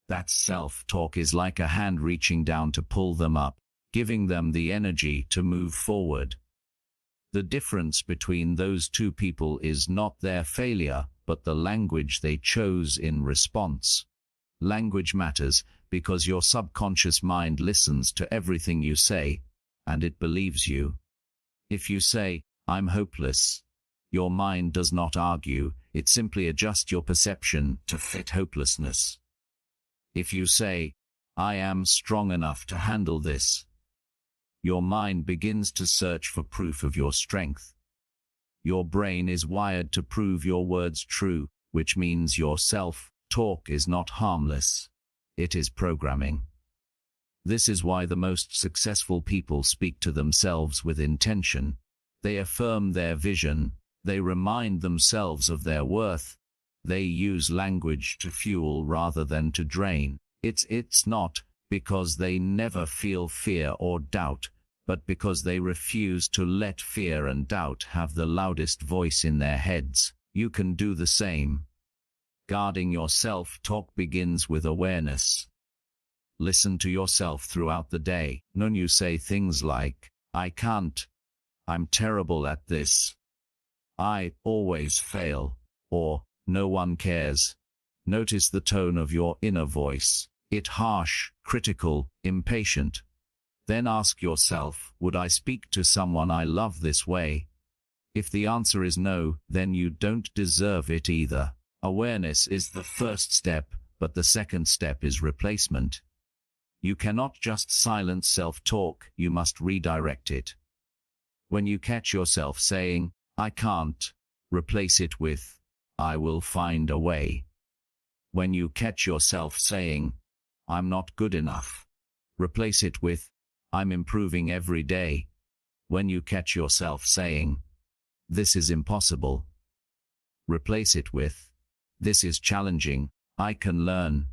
That self-talk is like a hand reaching down to pull them up, giving them the energy to move forward. The difference between those two people is not their failure, but the language they chose in response. Language matters because your subconscious mind listens to everything you say, and it believes you. If you say, "I'm hopeless," your mind does not argue, it simply adjusts your perception to fit hopelessness. If you say, "I am strong enough to handle this," your mind begins to search for proof of your strength. Your brain is wired to prove your words true, which means your self-talk is not harmless. It is programming. This is why the most successful people speak to themselves with intention. They affirm their vision. They remind themselves of their worth. They use language to fuel rather than to drain. It's not because they never feel fear or doubt, but because they refuse to let fear and doubt have the loudest voice in their heads. You can do the same. Guarding your self-talk begins with awareness. Listen to yourself throughout the day. When you say things like, "I can't," "I'm terrible at this," "I always fail," or "no one cares," notice the tone of your inner voice. It's harsh, critical, impatient. Then ask yourself, would I speak to someone I love this way? If the answer is no, then you don't deserve it either. Awareness is the first step, but the second step is replacement. You cannot just silence self-talk, you must redirect it. When you catch yourself saying, "I can't," replace it with, "I will find a way." When you catch yourself saying, "I'm not good enough," replace it with, "I'm improving every day." When you catch yourself saying, "This is impossible," replace it with, "This is challenging, I can learn."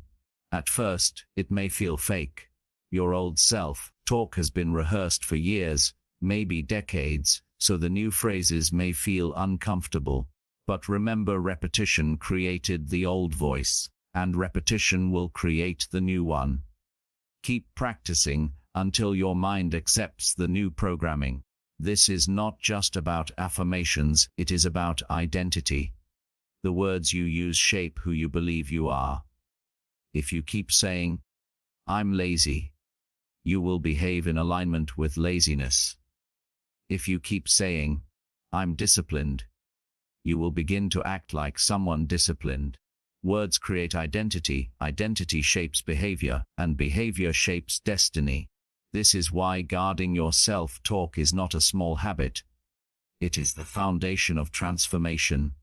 At first, it may feel fake. Your old self-talk has been rehearsed for years, maybe decades, so the new phrases may feel uncomfortable. But remember, repetition created the old voice, and repetition will create the new one. Keep practicing until your mind accepts the new programming. This is not just about affirmations, it is about identity. The words you use shape who you believe you are. If you keep saying, "I'm lazy," you will behave in alignment with laziness. If you keep saying, "I'm disciplined," you will begin to act like someone disciplined. Words create identity, identity shapes behavior, and behavior shapes destiny. This is why guarding your self-talk is not a small habit. It is the foundation of transformation.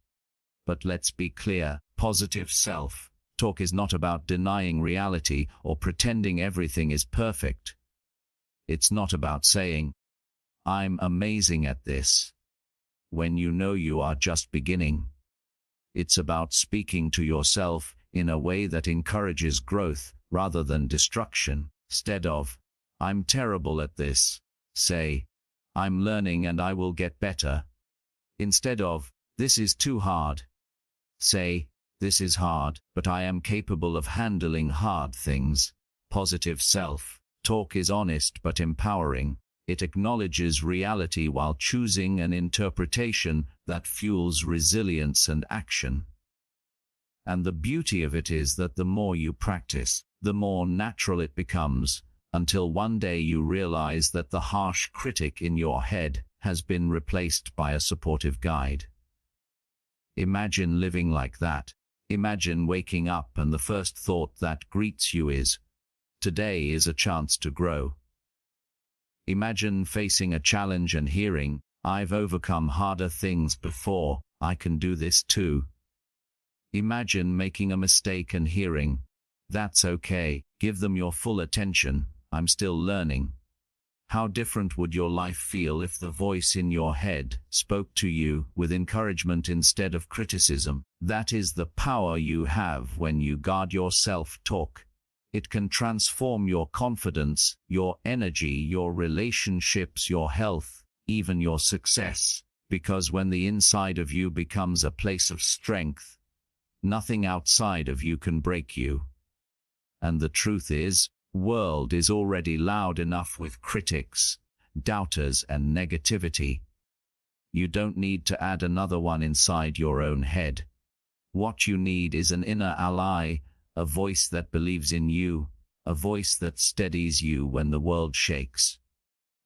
But let's be clear, positive self-talk is not about denying reality or pretending everything is perfect. It's not about saying, "I'm amazing at this," when you know you are just beginning. It's about speaking to yourself in a way that encourages growth rather than destruction. Instead of, "I'm terrible at this," say, I'm learning and I will get better. Instead of, this is too hard. Say, this is hard, but I am capable of handling hard things. Positive self-talk is honest but empowering. It acknowledges reality while choosing an interpretation that fuels resilience and action. And the beauty of it is that the more you practice, the more natural it becomes, until one day you realize that the harsh critic in your head has been replaced by a supportive guide. Imagine living like that. Imagine waking up and the first thought that greets you is, today is a chance to grow. Imagine facing a challenge and hearing, I've overcome harder things before, I can do this too. Imagine making a mistake and hearing, that's okay, give them your full attention, I'm still learning. How different would your life feel if the voice in your head spoke to you with encouragement instead of criticism? That is the power you have when you guard your self-talk. It can transform your confidence, your energy, your relationships, your health, even your success. Because when the inside of you becomes a place of strength, nothing outside of you can break you. And the truth is, world is already loud enough with critics, doubters, and negativity. You don't need to add another one inside your own head. What you need is an inner ally, a voice that believes in you, a voice that steadies you when the world shakes.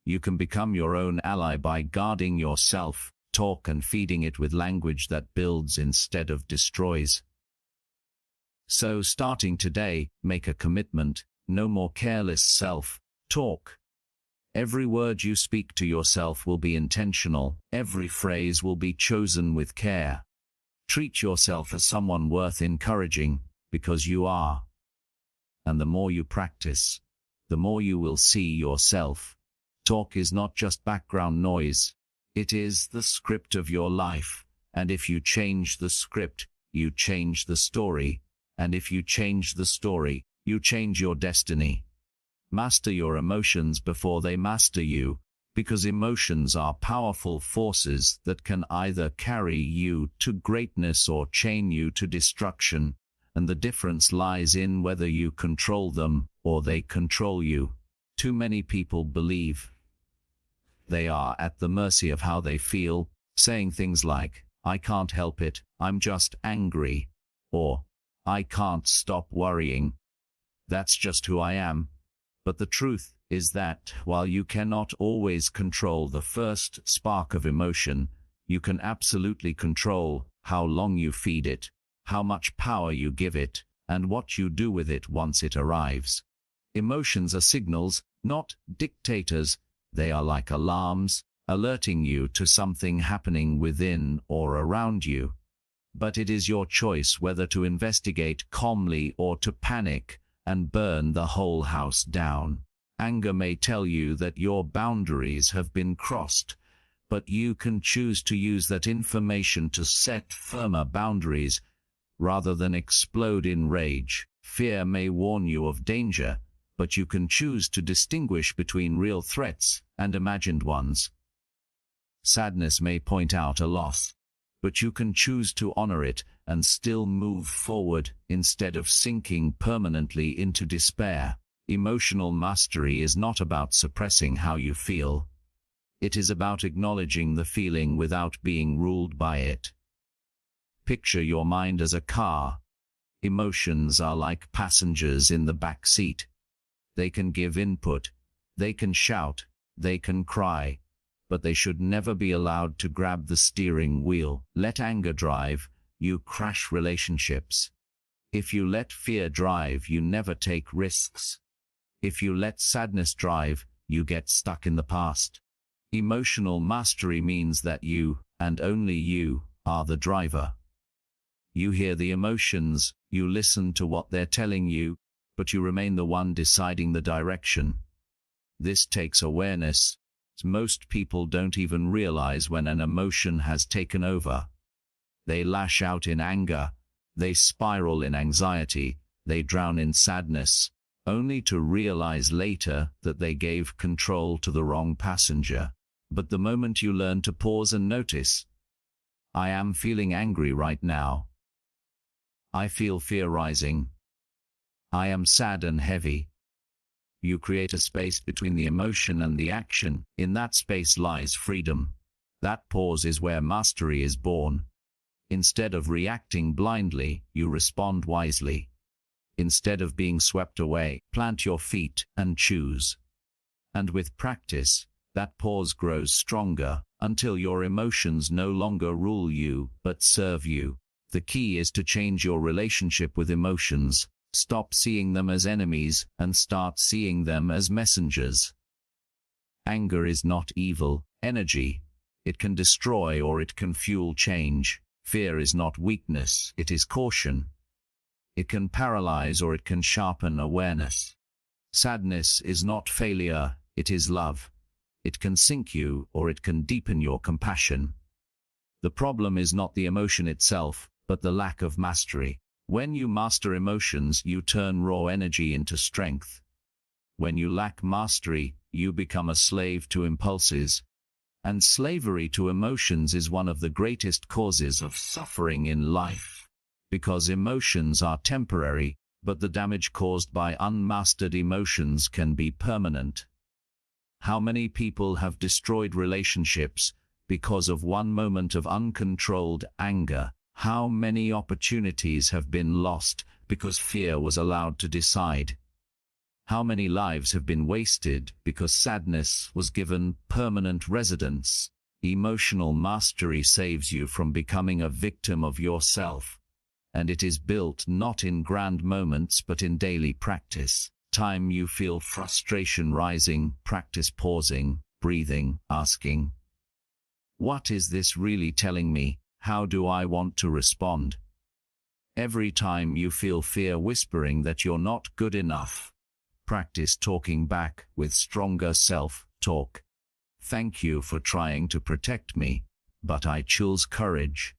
You can become your own ally by guarding your self-talk and feeding it with language that builds instead of destroys. So starting today, make a commitment. No more careless self-talk. Every word you speak to yourself will be intentional. Every phrase will be chosen with care. Treat yourself as someone worth encouraging, because you are. And the more you practice, the more you will see yourself. Talk is not just background noise. It is the script of your life. And if you change the script, you change the story. And if you change the story, you change your destiny. Master your emotions before they master you, because emotions are powerful forces that can either carry you to greatness or chain you to destruction, and the difference lies in whether you control them or they control you. Too many people believe they are at the mercy of how they feel, saying things like, I can't help it, I'm just angry, or I can't stop worrying. That's just who I am. But the truth is that, while you cannot always control the first spark of emotion, you can absolutely control how long you feed it, how much power you give it, and what you do with it once it arrives. Emotions are signals, not dictators. They are like alarms, alerting you to something happening within or around you. But it is your choice whether to investigate calmly or to panic and burn the whole house down. Anger may tell you that your boundaries have been crossed, but you can choose to use that information to set firmer boundaries rather than explode in rage. Fear may warn you of danger, but you can choose to distinguish between real threats and imagined ones. Sadness may point out a loss, but you can choose to honor it and still move forward instead of sinking permanently into despair. Emotional mastery is not about suppressing how you feel. It is about acknowledging the feeling without being ruled by it. Picture your mind as a car. Emotions are like passengers in the back seat. They can give input, they can shout, they can cry, but they should never be allowed to grab the steering wheel. Let anger drive, you crash relationships. If you let fear drive, you never take risks. If you let sadness drive, you get stuck in the past. Emotional mastery means that you, and only you, are the driver. You hear the emotions, you listen to what they're telling you, but you remain the one deciding the direction. This takes awareness. Most people don't even realize when an emotion has taken over. They lash out in anger, they spiral in anxiety, they drown in sadness, only to realize later that they gave control to the wrong passenger. But the moment you learn to pause and notice, I am feeling angry right now. I feel fear rising. I am sad and heavy. You create a space between the emotion and the action. In that space lies freedom. That pause is where mastery is born. Instead of reacting blindly, you respond wisely. Instead of being swept away, plant your feet and choose. And with practice, that pause grows stronger until your emotions no longer rule you, but serve you. The key is to change your relationship with emotions. Stop seeing them as enemies and start seeing them as messengers. Anger is not evil, energy. It can destroy or it can fuel change. Fear is not weakness, it is caution. It can paralyze or it can sharpen awareness. Sadness is not failure, it is love. It can sink you or it can deepen your compassion. The problem is not the emotion itself, but the lack of mastery. When you master emotions, you turn raw energy into strength. When you lack mastery, you become a slave to impulses. And slavery to emotions is one of the greatest causes of suffering in life. Because emotions are temporary, but the damage caused by unmastered emotions can be permanent. How many people have destroyed relationships because of one moment of uncontrolled anger? How many opportunities have been lost because fear was allowed to decide? How many lives have been wasted because sadness was given permanent residence? Emotional mastery saves you from becoming a victim of yourself. And it is built not in grand moments but in daily practice. Time you feel frustration rising, practice pausing, breathing, asking, what is this really telling me? How do I want to respond? Every time you feel fear whispering that you're not good enough, practice talking back with stronger self-talk. Thank you for trying to protect me, but I choose courage.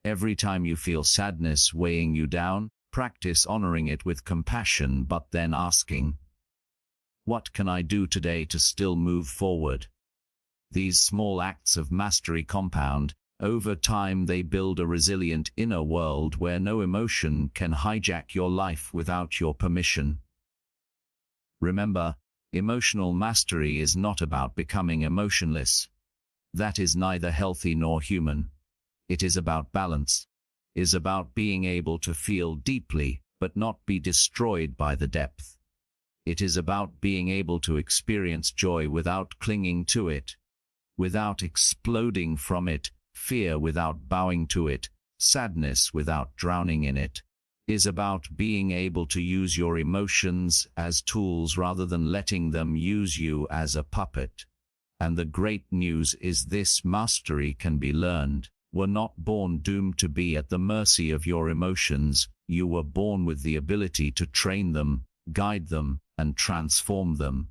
Every time you feel sadness weighing you down, practice honoring it with compassion but then asking, what can I do today to still move forward? These small acts of mastery compound. Over time they build a resilient inner world where no emotion can hijack your life without your permission. Remember, emotional mastery is not about becoming emotionless. That is neither healthy nor human. It is about balance. It is about being able to feel deeply, but not be destroyed by the depth. It is about being able to experience joy without clinging to it, without exploding from it, fear without bowing to it, sadness without drowning in it. It is about being able to use your emotions as tools rather than letting them use you as a puppet. And the great news is this: mastery can be learned. We're not born doomed to be at the mercy of your emotions. You were born with the ability to train them, guide them, and transform them.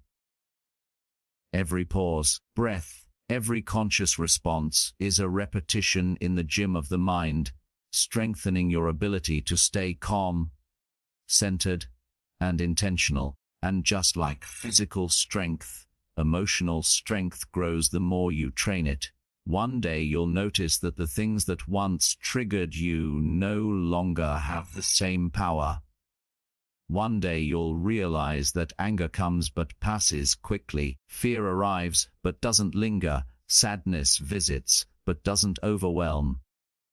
Every pause, breath, every conscious response is a repetition in the gym of the mind, strengthening your ability to stay calm, centered, and intentional. And just like physical strength, emotional strength grows the more you train it. One day you'll notice that the things that once triggered you no longer have the same power. One day you'll realize that anger comes but passes quickly, fear arrives but doesn't linger, sadness visits but doesn't overwhelm.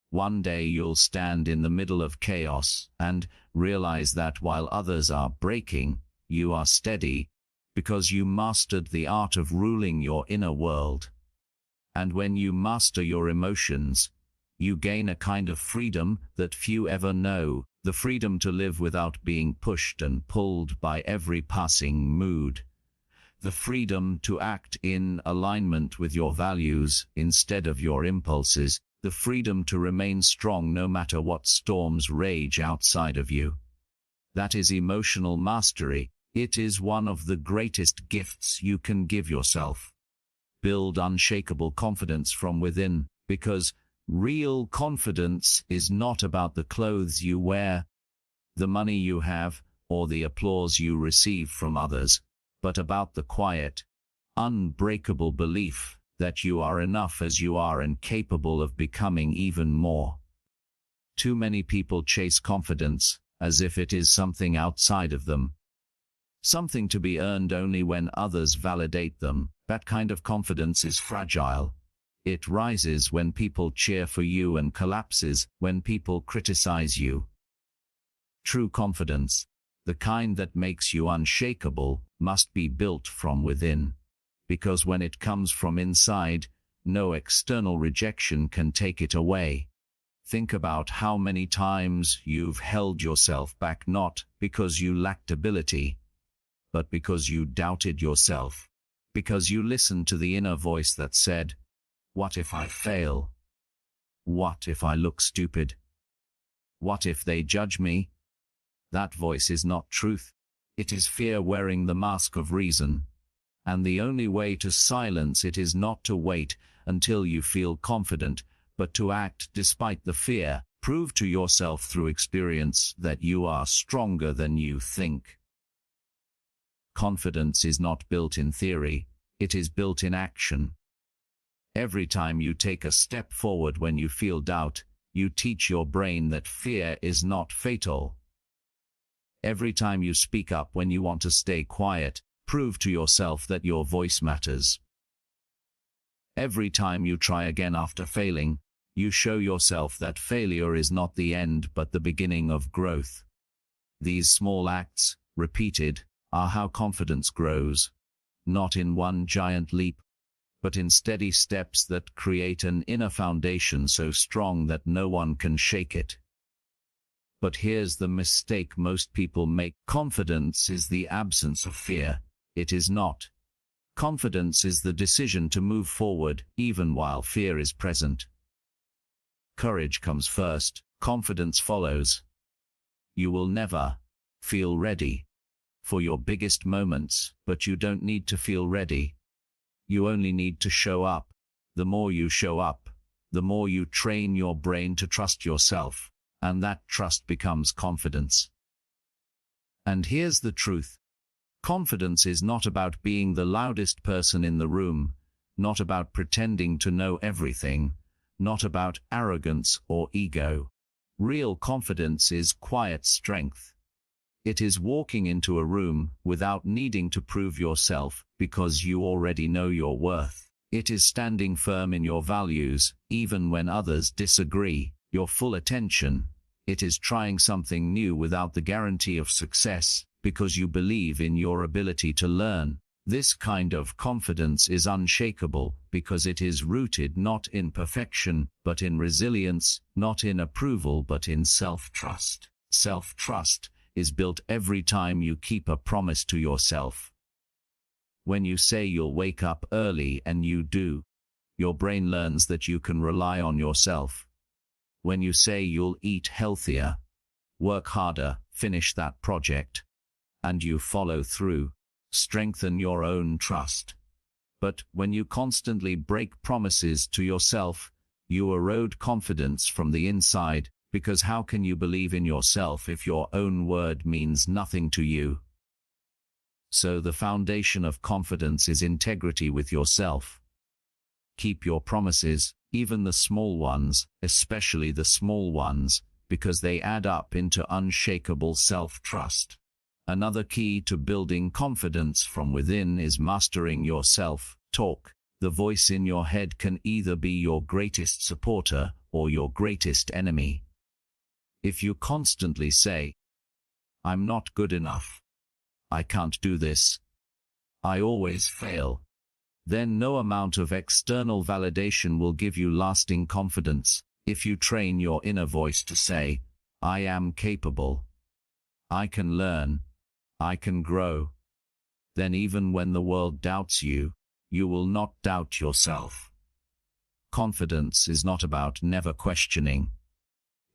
One day you'll stand in the middle of chaos and realize that while others are breaking, you are steady, because you mastered the art of ruling your inner world. And when you master your emotions, you gain a kind of freedom that few ever know, the freedom to live without being pushed and pulled by every passing mood, the freedom to act in alignment with your values instead of your impulses, the freedom to remain strong no matter what storms rage outside of you. That is emotional mastery. It is one of the greatest gifts you can give yourself. Build unshakable confidence from within, because real confidence is not about the clothes you wear, the money you have, or the applause you receive from others, but about the quiet, unbreakable belief that you are enough as you are and capable of becoming even more. Too many people chase confidence as if it is something outside of them, something to be earned only when others validate them. That kind of confidence is fragile. It rises when people cheer for you and collapses when people criticize you. True confidence, the kind that makes you unshakable, must be built from within. Because when it comes from inside, no external rejection can take it away. Think about how many times you've held yourself back, not because you lacked ability, but because you doubted yourself, because you listened to the inner voice that said, "What if I fail? What if I look stupid? What if they judge me?" That voice is not truth. It is fear wearing the mask of reason. And the only way to silence it is not to wait until you feel confident, but to act despite the fear. Prove to yourself through experience that you are stronger than you think. Confidence is not built in theory, it is built in action. Every time you take a step forward when you feel doubt, you teach your brain that fear is not fatal. Every time you speak up when you want to stay quiet, prove to yourself that your voice matters. Every time you try again after failing, you show yourself that failure is not the end but the beginning of growth. These small acts, repeated, are how confidence grows, not in one giant leap, but in steady steps that create an inner foundation so strong that no one can shake it. But here's the mistake most people make. Confidence is the absence of fear. It is not. Confidence is the decision to move forward, even while fear is present. Courage comes first, confidence follows. You will never feel ready for your biggest moments, but you don't need to feel ready. You only need to show up. The more you show up, the more you train your brain to trust yourself, and that trust becomes confidence. And here's the truth. Confidence is not about being the loudest person in the room, not about pretending to know everything, not about arrogance or ego. Real confidence is quiet strength. It is walking into a room without needing to prove yourself because you already know your worth. It is standing firm in your values, even when others disagree, your full attention. It is trying something new without the guarantee of success, because you believe in your ability to learn. This kind of confidence is unshakable because it is rooted not in perfection, but in resilience, not in approval, but in self-trust. Self-trust is built every time you keep a promise to yourself. When you say you'll wake up early and you do, your brain learns that you can rely on yourself. When you say you'll eat healthier, work harder, finish that project, and you follow through, strengthen your own trust. But when you constantly break promises to yourself, you erode confidence from the inside, because how can you believe in yourself if your own word means nothing to you? So the foundation of confidence is integrity with yourself. Keep your promises, even the small ones, especially the small ones, because they add up into unshakable self-trust. Another key to building confidence from within is mastering your self-talk. The voice in your head can either be your greatest supporter or your greatest enemy. If you constantly say, "I'm not good enough," "I can't do this," "I always fail," then no amount of external validation will give you lasting confidence. If you train your inner voice to say, "I am capable," "I can learn," "I can grow," then even when the world doubts you, you will not doubt yourself. Confidence is not about never questioning.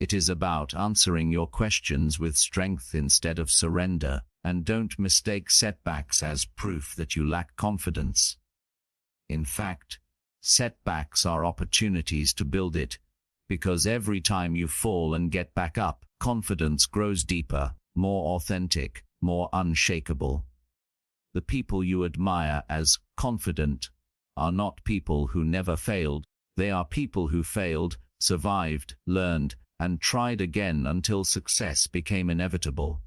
It is about answering your questions with strength instead of surrender, and don't mistake setbacks as proof that you lack confidence. In fact, setbacks are opportunities to build it, because every time you fall and get back up, confidence grows deeper, more authentic, more unshakable. The people you admire as confident, are not people who never failed. They are people who failed, survived, learned, and tried again until success became inevitable.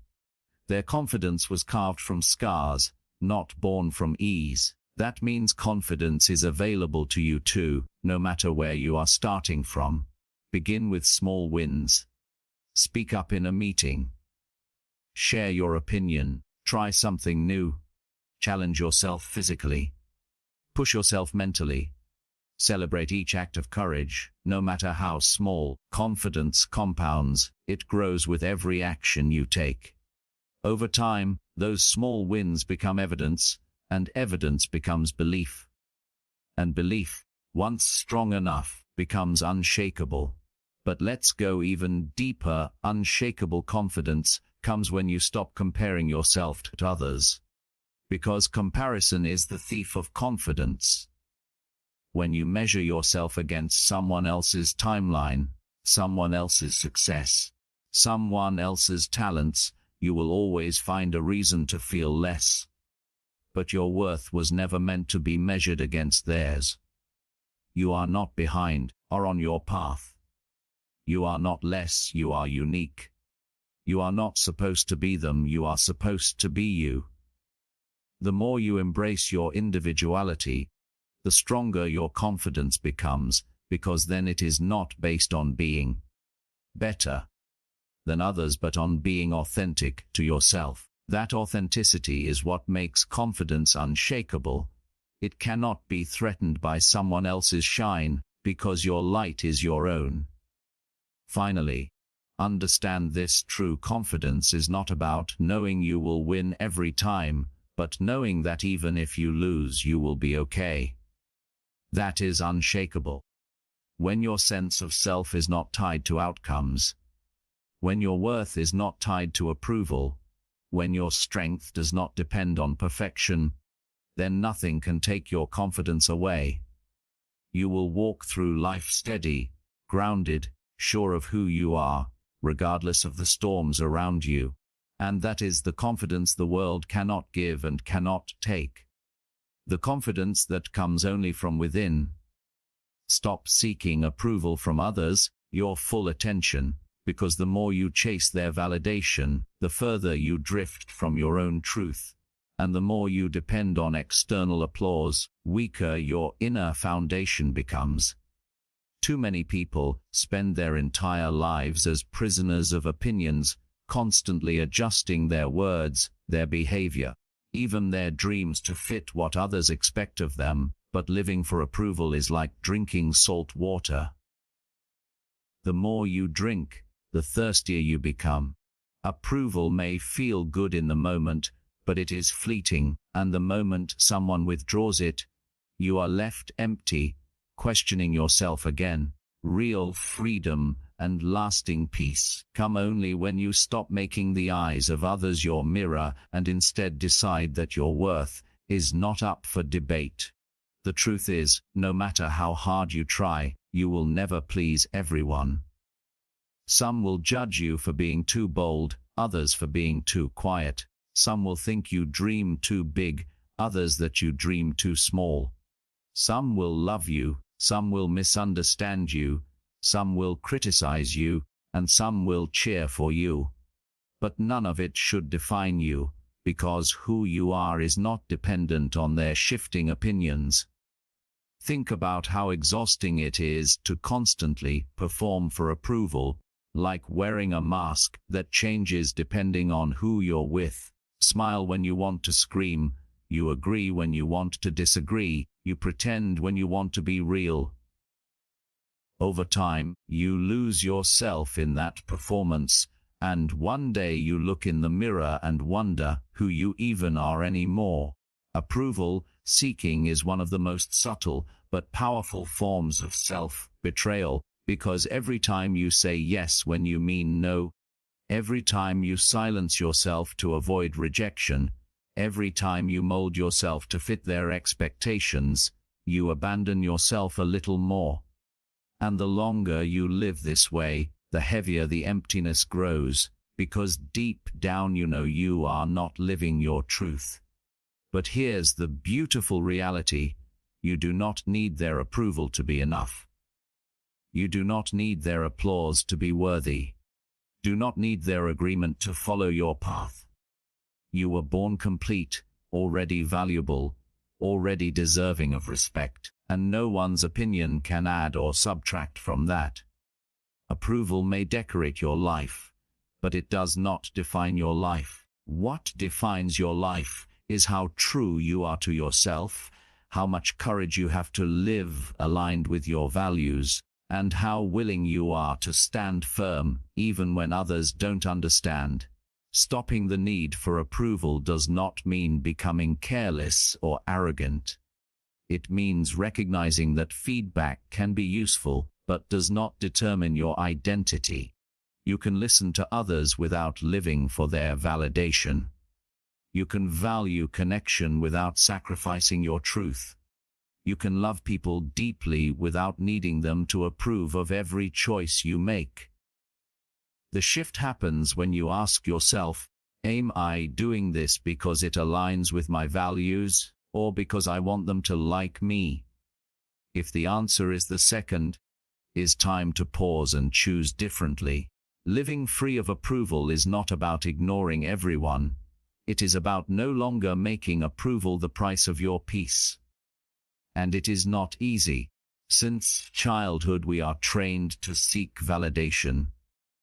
Their confidence was carved from scars, not born from ease. That means confidence is available to you too, no matter where you are starting from. Begin with small wins. Speak up in a meeting. Share your opinion. Try something new. Challenge yourself physically. Push yourself mentally. Celebrate each act of courage, no matter how small. Confidence compounds. It grows with every action you take. Over time, those small wins become evidence, and evidence becomes belief. And belief, once strong enough, becomes unshakable. But let's go even deeper. Unshakable confidence comes when you stop comparing yourself to others. Because comparison is the thief of confidence. When you measure yourself against someone else's timeline, someone else's success, someone else's talents, you will always find a reason to feel less. But your worth was never meant to be measured against theirs. You are not behind or on your path. You are not less, you are unique. You are not supposed to be them, you are supposed to be you. The more you embrace your individuality, the stronger your confidence becomes, because then it is not based on being better than others, but on being authentic to yourself. That authenticity is what makes confidence unshakable. It cannot be threatened by someone else's shine, because your light is your own. Finally, understand this: true confidence is not about knowing you will win every time, but knowing that even if you lose, you will be okay. That is unshakable. When your sense of self is not tied to outcomes, when your worth is not tied to approval, when your strength does not depend on perfection, then nothing can take your confidence away. You will walk through life steady, grounded, sure of who you are, regardless of the storms around you. And that is the confidence the world cannot give and cannot take. The confidence that comes only from within. Stop seeking approval from others, your full attention, because the more you chase their validation, the further you drift from your own truth. And the more you depend on external applause, weaker your inner foundation becomes. Too many people spend their entire lives as prisoners of opinions, constantly adjusting their words, their behavior, even their dreams to fit what others expect of them. But living for approval is like drinking salt water. The more you drink, the thirstier you become. Approval may feel good in the moment, but it is fleeting, and the moment someone withdraws it, you are left empty, questioning yourself again. Real freedom and lasting peace come only when you stop making the eyes of others your mirror and instead decide that your worth is not up for debate. The truth is, no matter how hard you try, you will never please everyone. Some will judge you for being too bold, others for being too quiet. Some will think you dream too big, others that you dream too small. Some will love you, some will misunderstand you, some will criticize you, and some will cheer for you. But none of it should define you, because who you are is not dependent on their shifting opinions. Think about how exhausting it is to constantly perform for approval, like wearing a mask that changes depending on who you're with. Smile when you want to scream, you agree when you want to disagree, you pretend when you want to be real. Over time, you lose yourself in that performance, and one day you look in the mirror and wonder who you even are anymore. Approval seeking is one of the most subtle but powerful forms of self-betrayal, because every time you say yes when you mean no, every time you silence yourself to avoid rejection, every time you mold yourself to fit their expectations, you abandon yourself a little more. And the longer you live this way, the heavier the emptiness grows, because deep down you know you are not living your truth, But here's the beautiful reality: you do not need their approval to be enough. You do not need their applause to be worthy. Do not need their agreement to follow your path. You were born complete, already valuable, already deserving of respect, and no one's opinion can add or subtract from that. Approval may decorate your life, but it does not define your life. What defines your life is how true you are to yourself, how much courage you have to live aligned with your values, and how willing you are to stand firm even when others don't understand. Stopping the need for approval does not mean becoming careless or arrogant. It means recognizing that feedback can be useful, but does not determine your identity. You can listen to others without living for their validation. You can value connection without sacrificing your truth. You can love people deeply without needing them to approve of every choice you make. The shift happens when you ask yourself, am I doing this because it aligns with my values, or because I want them to like me? If the answer is the second, it's time to pause and choose differently. Living free of approval is not about ignoring everyone. It is about no longer making approval the price of your peace. And it is not easy. Since childhood we are trained to seek validation.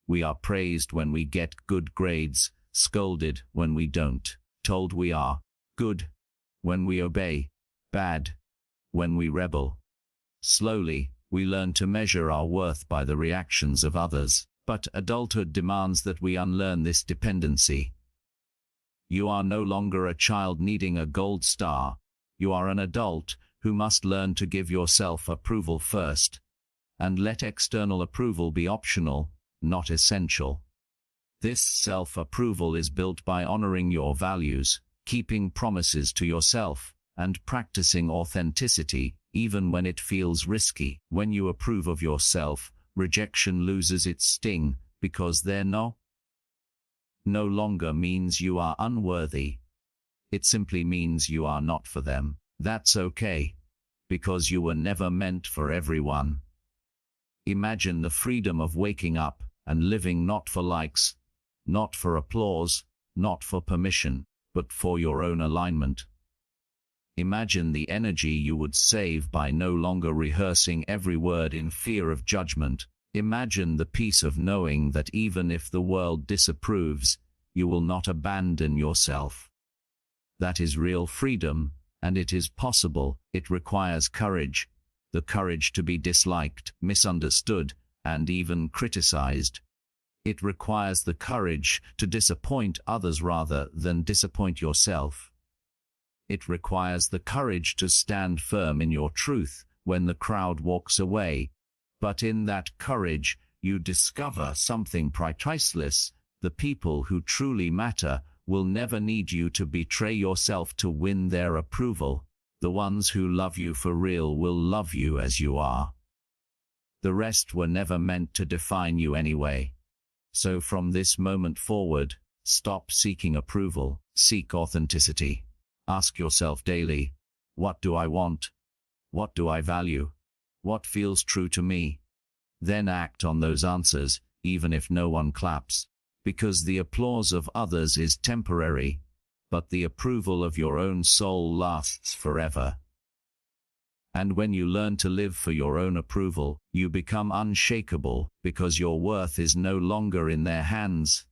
We are praised when we get good grades, scolded when we don't, told we are good when we obey, bad when we rebel. Slowly, we learn to measure our worth by the reactions of others, but adulthood demands that we unlearn this dependency. You are no longer a child needing a gold star. You are an adult who must learn to give yourself approval first, and let external approval be optional, not essential. This self-approval is built by honoring your values, keeping promises to yourself, and practicing authenticity, even when it feels risky. When you approve of yourself, rejection loses its sting, because there no longer means you are unworthy. It simply means you are not for them. That's okay, because you were never meant for everyone. Imagine the freedom of waking up and living not for likes, not for applause, not for permission, but for your own alignment. Imagine the energy you would save by no longer rehearsing every word in fear of judgment. Imagine the peace of knowing that even if the world disapproves, you will not abandon yourself. That is real freedom, and it is possible. It requires courage, the courage to be disliked, misunderstood, and even criticized. It requires the courage to disappoint others rather than disappoint yourself. It requires the courage to stand firm in your truth when the crowd walks away. But in that courage, you discover something priceless. The people who truly matter will never need you to betray yourself to win their approval. The ones who love you for real will love you as you are. The rest were never meant to define you anyway. So from this moment forward, stop seeking approval, seek authenticity. Ask yourself daily, what do I want? What do I value? What feels true to me? Then act on those answers, even if no one claps. Because the applause of others is temporary, but the approval of your own soul lasts forever. And when you learn to live for your own approval, you become unshakable, because your worth is no longer in their hands.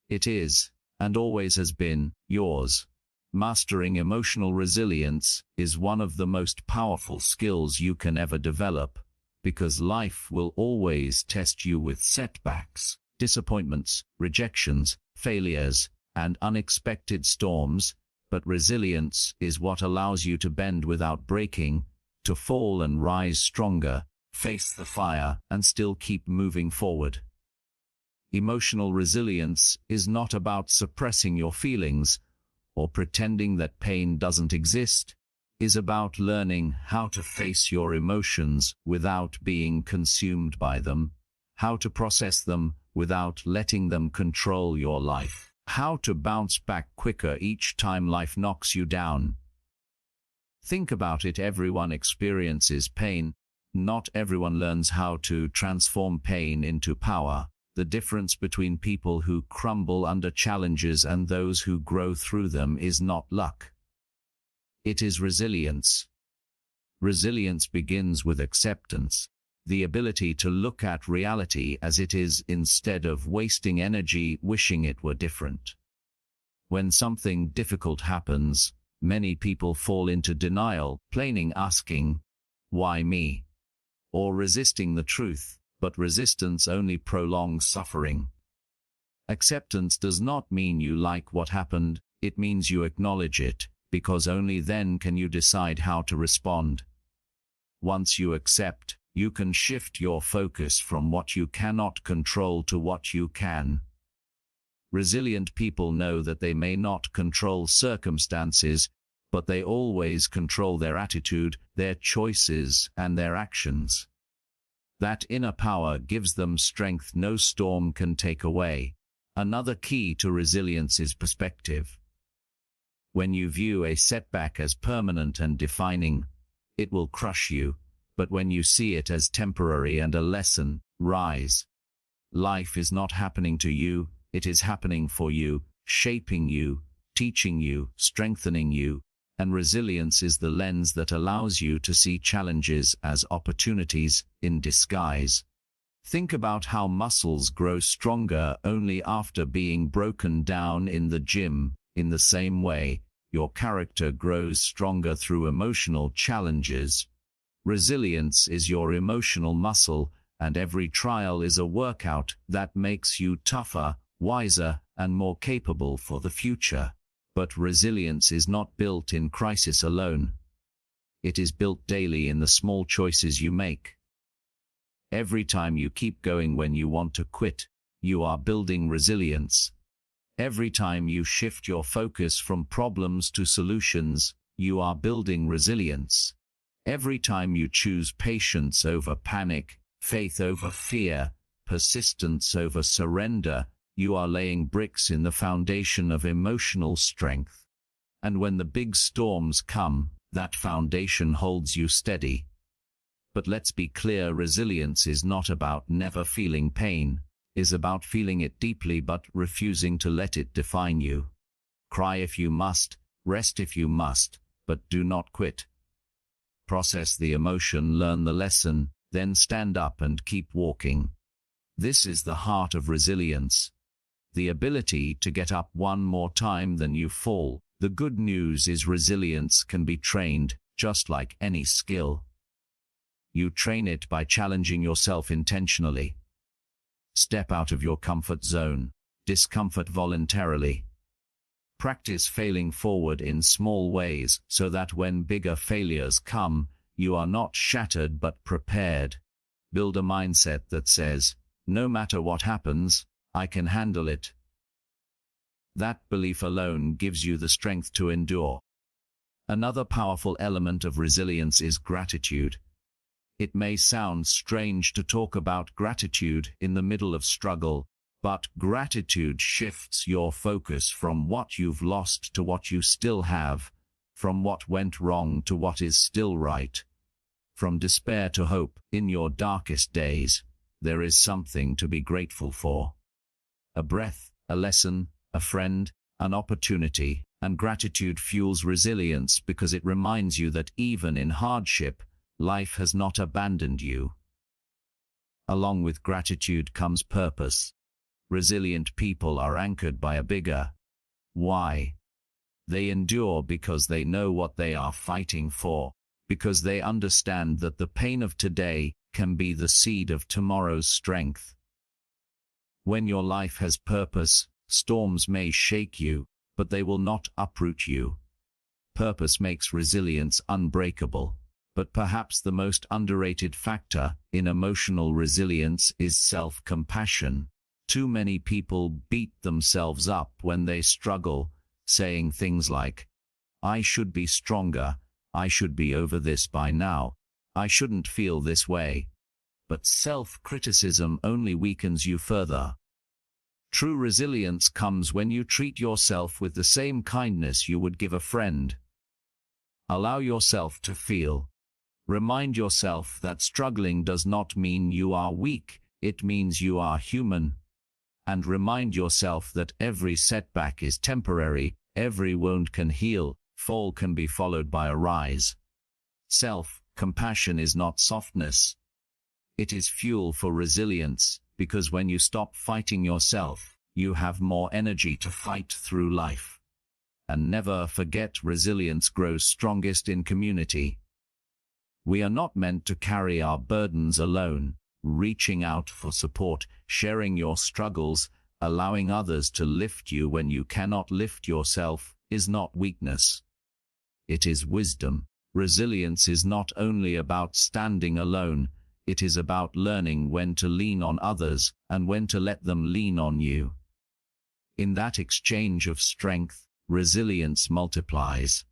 It is, and always has been, yours. Mastering emotional resilience is one of the most powerful skills you can ever develop, because life will always test you with setbacks, disappointments, rejections, failures, and unexpected storms, but resilience is what allows you to bend without breaking, to fall and rise stronger, face the fire, and still keep moving forward. Emotional resilience is not about suppressing your feelings or pretending that pain doesn't exist. It is about learning how to face your emotions without being consumed by them, how to process them without letting them control your life, how to bounce back quicker each time life knocks you down, Think about it, everyone experiences pain. Not everyone learns how to transform pain into power. The difference between people who crumble under challenges and those who grow through them is not luck. It is resilience. Resilience begins with acceptance, the ability to look at reality as it is instead of wasting energy wishing it were different. When something difficult happens, many people fall into denial, asking, "Why me?" or resisting the truth, but resistance only prolongs suffering. Acceptance does not mean you like what happened, it means you acknowledge it, because only then can you decide how to respond. Once you accept, you can shift your focus from what you cannot control to what you can. Resilient people know that they may not control circumstances, but they always control their attitude, their choices, and their actions. That inner power gives them strength no storm can take away. Another key to resilience is perspective. When you view a setback as permanent and defining, it will crush you, but when you see it as temporary and a lesson, rise. Life is not happening to you, it is happening for you, shaping you, teaching you, strengthening you, and resilience is the lens that allows you to see challenges as opportunities in disguise. Think about how muscles grow stronger only after being broken down in the gym. In the same way, your character grows stronger through emotional challenges. Resilience is your emotional muscle, and every trial is a workout that makes you tougher, wiser, and more capable for the future. But resilience is not built in crisis alone. It is built daily in the small choices you make. Every time you keep going when you want to quit, you are building resilience. Every time you shift your focus from problems to solutions, you are building resilience. Every time you choose patience over panic, faith over fear, persistence over surrender, you are laying bricks in the foundation of emotional strength. And when the big storms come, that foundation holds you steady. But let's be clear, resilience is not about never feeling pain. It is about feeling it deeply but refusing to let it define you. Cry if you must, rest if you must, but do not quit. Process the emotion, learn the lesson, then stand up and keep walking. This is the heart of resilience. The ability to get up one more time than you fall. The good news is resilience can be trained, just like any skill. You train it by challenging yourself intentionally. Step out of your comfort zone, discomfort voluntarily. Practice failing forward in small ways so that when bigger failures come, you are not shattered but prepared. Build a mindset that says, no matter what happens, I can handle it. That belief alone gives you the strength to endure. Another powerful element of resilience is gratitude. It may sound strange to talk about gratitude in the middle of struggle, but gratitude shifts your focus from what you've lost to what you still have, from what went wrong to what is still right, from despair to hope. In your darkest days, there is something to be grateful for. A breath, a lesson, a friend, an opportunity, and gratitude fuels resilience because it reminds you that even in hardship, life has not abandoned you. Along with gratitude comes purpose. Resilient people are anchored by a bigger why. They endure because they know what they are fighting for, because they understand that the pain of today can be the seed of tomorrow's strength. When your life has purpose, storms may shake you, but they will not uproot you. Purpose makes resilience unbreakable. But perhaps the most underrated factor in emotional resilience is self-compassion. Too many people beat themselves up when they struggle, saying things like, I should be stronger, I should be over this by now, I shouldn't feel this way. But self-criticism only weakens you further. True resilience comes when you treat yourself with the same kindness you would give a friend. Allow yourself to feel. Remind yourself that struggling does not mean you are weak, it means you are human. And remind yourself that every setback is temporary, every wound can heal, fall can be followed by a rise. Self-compassion is not softness. It is fuel for resilience, because when you stop fighting yourself, you have more energy to fight through life. And never forget, resilience grows strongest in community. We are not meant to carry our burdens alone. Reaching out for support, sharing your struggles, allowing others to lift you when you cannot lift yourself, is not weakness. It is wisdom. Resilience is not only about standing alone, it is about learning when to lean on others and when to let them lean on you. In that exchange of strength, resilience multiplies.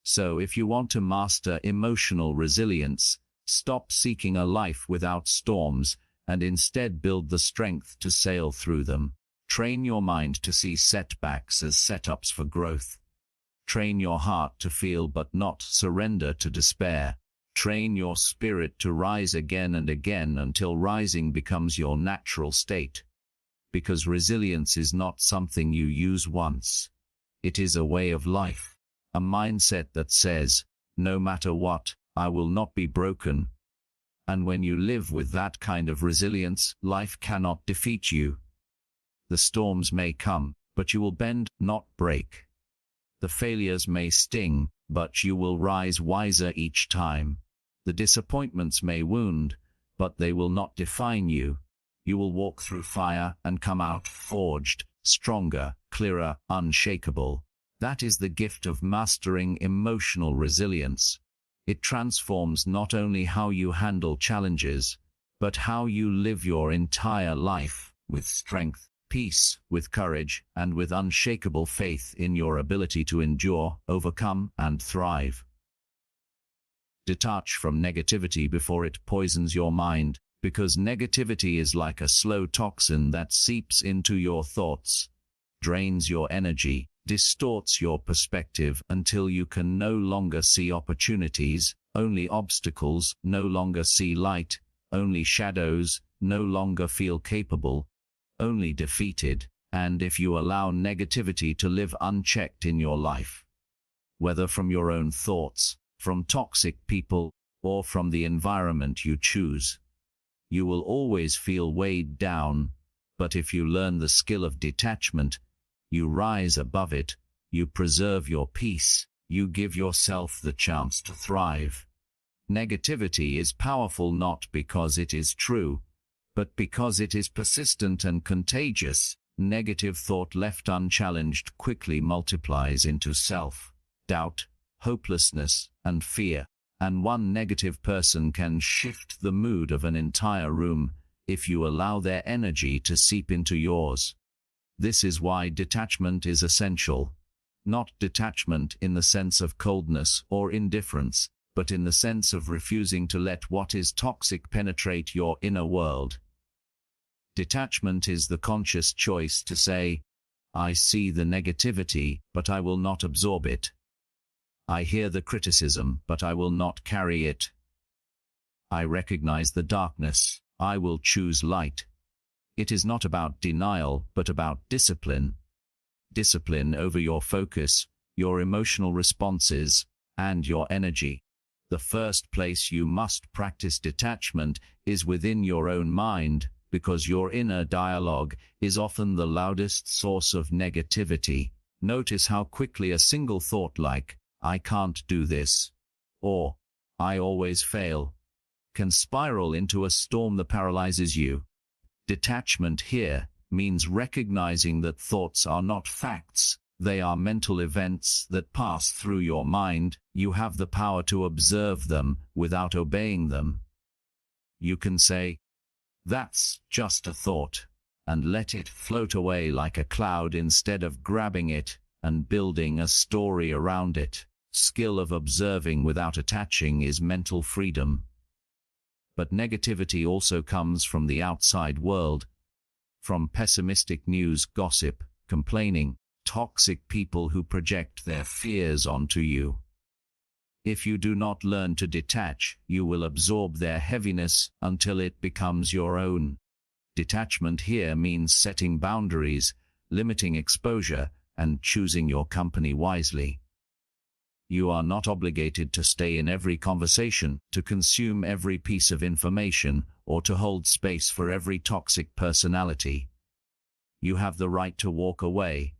So if you want to master emotional resilience, stop seeking a life without storms, and instead build the strength to sail through them. Train your mind to see setbacks as setups for growth. Train your heart to feel but not surrender to despair. Train your spirit to rise again and again until rising becomes your natural state. Because resilience is not something you use once. It is a way of life, a mindset that says, no matter what, I will not be broken. And when you live with that kind of resilience, life cannot defeat you. The storms may come, but you will bend, not break. The failures may sting, but you will rise wiser each time. The disappointments may wound, but they will not define you. You will walk through fire and come out forged, stronger, clearer, unshakable. That is the gift of mastering emotional resilience. It transforms not only how you handle challenges, but how you live your entire life, with strength, peace, with courage, and with unshakable faith in your ability to endure, overcome, and thrive. Detach from negativity before it poisons your mind, because negativity is like a slow toxin that seeps into your thoughts, drains your energy, distorts your perspective until you can no longer see opportunities, only obstacles, no longer see light, only shadows, no longer feel capable, only defeated. And if you allow negativity to live unchecked in your life, whether from your own thoughts, from toxic people, or from the environment you choose, you will always feel weighed down. But if you learn the skill of detachment, you rise above it, you preserve your peace, you give yourself the chance to thrive. Negativity is powerful not because it is true, but because it is persistent and contagious. Negative thought left unchallenged quickly multiplies into self-doubt, hopelessness, and fear. And one negative person can shift the mood of an entire room if you allow their energy to seep into yours. This is why detachment is essential. Not detachment in the sense of coldness or indifference, but in the sense of refusing to let what is toxic penetrate your inner world. Detachment is the conscious choice to say, I see the negativity, but I will not absorb it. I hear the criticism, but I will not carry it. I recognize the darkness, I will choose light. It is not about denial, but about discipline. Discipline over your focus, your emotional responses, and your energy. The first place you must practice detachment is within your own mind, because your inner dialogue is often the loudest source of negativity. Notice how quickly a single thought like, I can't do this, or I always fail, can spiral into a storm that paralyzes you. Detachment here means recognizing that thoughts are not facts, they are mental events that pass through your mind. You have the power to observe them without obeying them. You can say, that's just a thought, and let it float away like a cloud instead of grabbing it and building a story around it. Skill of observing without attaching is mental freedom. But negativity also comes from the outside world, from pessimistic news, gossip, complaining, toxic people who project their fears onto you. If you do not learn to detach, you will absorb their heaviness until it becomes your own. Detachment here means setting boundaries, limiting exposure, and choosing your company wisely. You are not obligated to stay in every conversation, to consume every piece of information, or to hold space for every toxic personality. You have the right to walk away,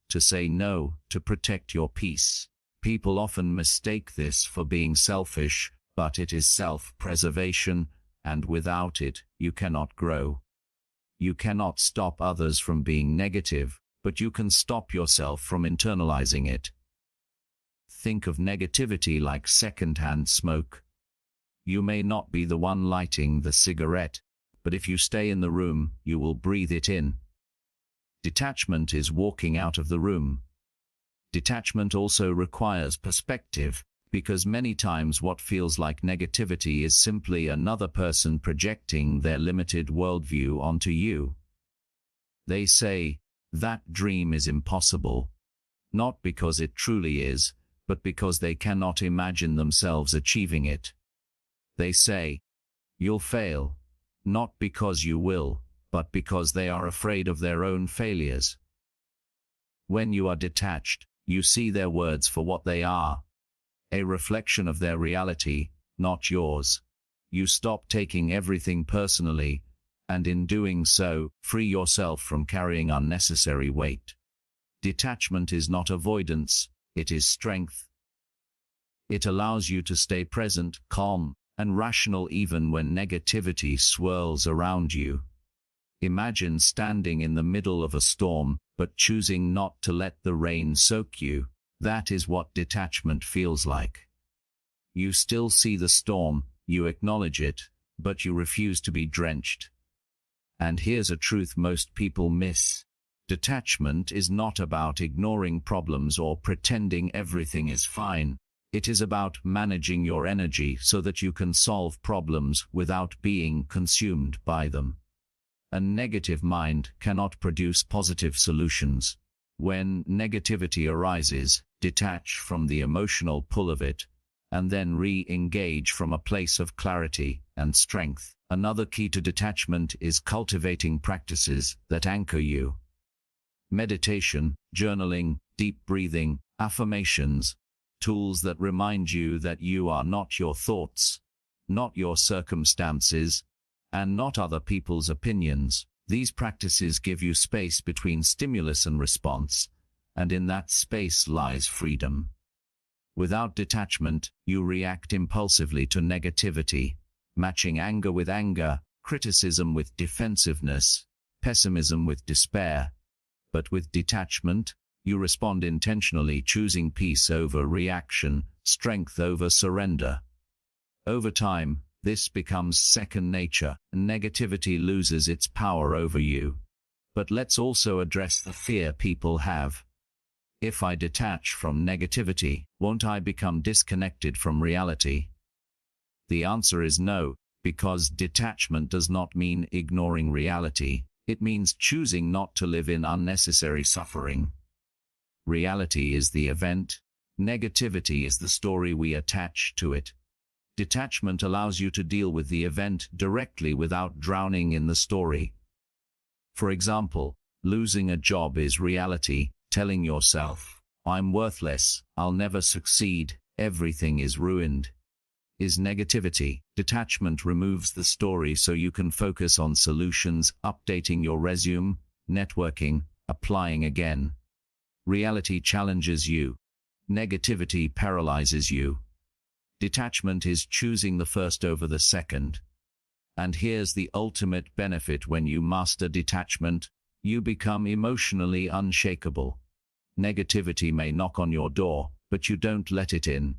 to say no, to protect your peace. People often mistake this for being selfish, but it is self-preservation, and without it, you cannot grow. You cannot stop others from being negative, but you can stop yourself from internalizing it. Think of negativity like second-hand smoke. You may not be the one lighting the cigarette, but if you stay in the room, you will breathe it in. Detachment is walking out of the room. Detachment also requires perspective, because many times what feels like negativity is simply another person projecting their limited worldview onto you. They say, "That dream is impossible," not because it truly is, but because they cannot imagine themselves achieving it. They say, "You'll fail," not because you will, but because they are afraid of their own failures. When you are detached, you see their words for what they are, a reflection of their reality, not yours. You stop taking everything personally, and in doing so, free yourself from carrying unnecessary weight. Detachment is not avoidance, it is strength. It allows you to stay present, calm, and rational even when negativity swirls around you. Imagine standing in the middle of a storm, but choosing not to let the rain soak you. That is what detachment feels like. You still see the storm, you acknowledge it, but you refuse to be drenched. And here's a truth most people miss. Detachment is not about ignoring problems or pretending everything is fine. It is about managing your energy so that you can solve problems without being consumed by them. A negative mind cannot produce positive solutions. When negativity arises, detach from the emotional pull of it, and then re-engage from a place of clarity and strength. Another key to detachment is cultivating practices that anchor you. Meditation, journaling, deep breathing, affirmations, tools that remind you that you are not your thoughts, not your circumstances, and not other people's opinions. These practices give you space between stimulus and response, and in that space lies freedom. Without detachment, you react impulsively to negativity, matching anger with anger, criticism with defensiveness, pessimism with despair. But with detachment, you respond intentionally, choosing peace over reaction, strength over surrender. Over time, this becomes second nature, and negativity loses its power over you. But let's also address the fear people have. If I detach from negativity, won't I become disconnected from reality? The answer is no, because detachment does not mean ignoring reality. It means choosing not to live in unnecessary suffering. Reality is the event. Negativity is the story we attach to it. Detachment allows you to deal with the event directly without drowning in the story. For example, losing a job is reality. Telling yourself, "I'm worthless, I'll never succeed, everything is ruined," is negativity. Detachment removes the story so you can focus on solutions, updating your resume, networking, applying again. Reality challenges you. Negativity paralyzes you. Detachment is choosing the first over the second. And here's the ultimate benefit: when you master detachment, you become emotionally unshakable. Negativity may knock on your door, but you don't let it in.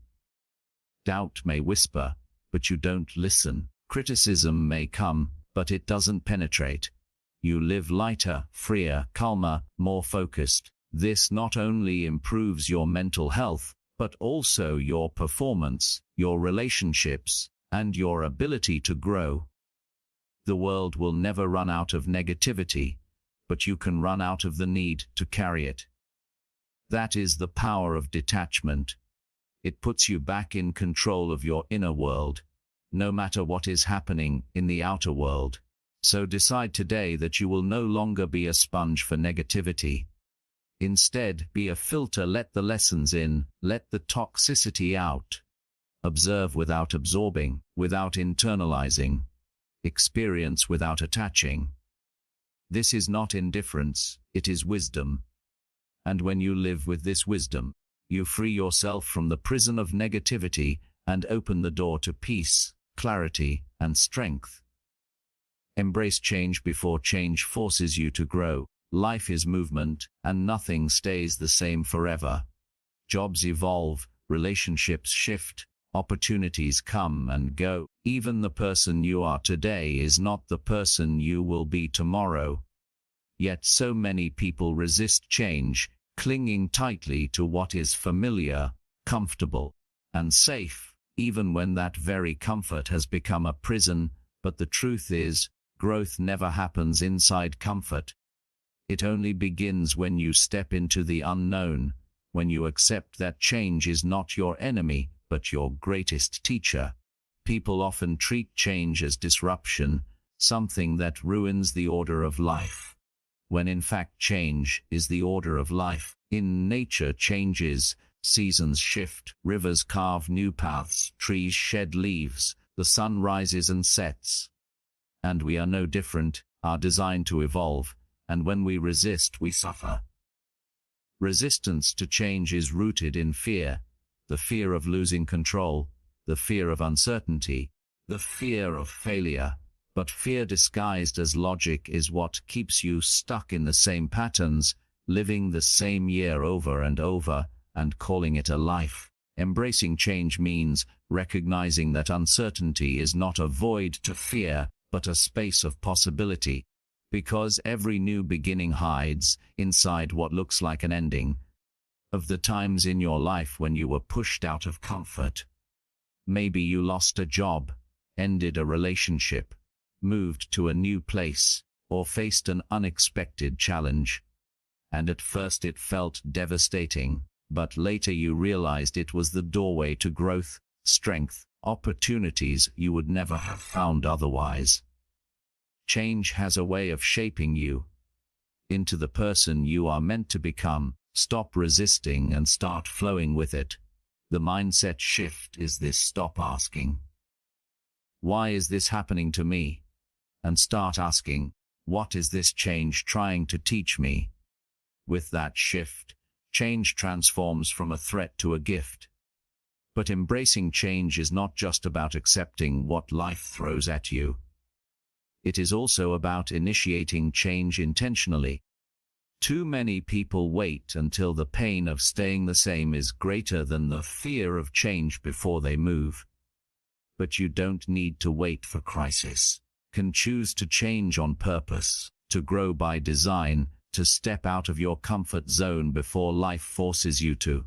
Doubt may whisper, but you don't listen. Criticism may come, but it doesn't penetrate. You live lighter, freer, calmer, more focused. This not only improves your mental health, but also your performance, your relationships, and your ability to grow. The world will never run out of negativity, but you can run out of the need to carry it. That is the power of detachment. It puts you back in control of your inner world, no matter what is happening in the outer world. So decide today that you will no longer be a sponge for negativity. Instead, be a filter. Let the lessons in, let the toxicity out. Observe without absorbing, without internalizing. Experience without attaching. This is not indifference, it is wisdom. And when you live with this wisdom, you free yourself from the prison of negativity and open the door to peace, clarity, and strength. Embrace change before change forces you to grow. Life is movement, and nothing stays the same forever. Jobs evolve, relationships shift, opportunities come and go. Even the person you are today is not the person you will be tomorrow. Yet so many people resist change, clinging tightly to what is familiar, comfortable, and safe, even when that very comfort has become a prison. But the truth is, growth never happens inside comfort. It only begins when you step into the unknown, when you accept that change is not your enemy, but your greatest teacher. People often treat change as disruption, something that ruins the order of life, when in fact change is the order of life. In nature, changes, seasons shift, rivers carve new paths, trees shed leaves, the sun rises and sets. And we are no different, are designed to evolve, and when we resist, we suffer. Resistance to change is rooted in fear, the fear of losing control, the fear of uncertainty, the fear of failure. But fear disguised as logic is what keeps you stuck in the same patterns, living the same year over and over, and calling it a life. Embracing change means recognizing that uncertainty is not a void to fear, but a space of possibility. Because every new beginning hides, inside what looks like an ending, of the times in your life when you were pushed out of comfort. Maybe you lost a job, ended a relationship, moved to a new place, or faced an unexpected challenge. And at first it felt devastating, but later you realized it was the doorway to growth, strength, opportunities you would never have found otherwise. Change has a way of shaping you into the person you are meant to become. Stop resisting and start flowing with it. The mindset shift is this: stop asking, "Why is this happening to me?" and start asking, "What is this change trying to teach me?" With that shift, change transforms from a threat to a gift. But embracing change is not just about accepting what life throws at you. It is also about initiating change intentionally. Too many people wait until the pain of staying the same is greater than the fear of change before they move. But you don't need to wait for crisis. Can choose to change on purpose, to grow by design, to step out of your comfort zone before life forces you to.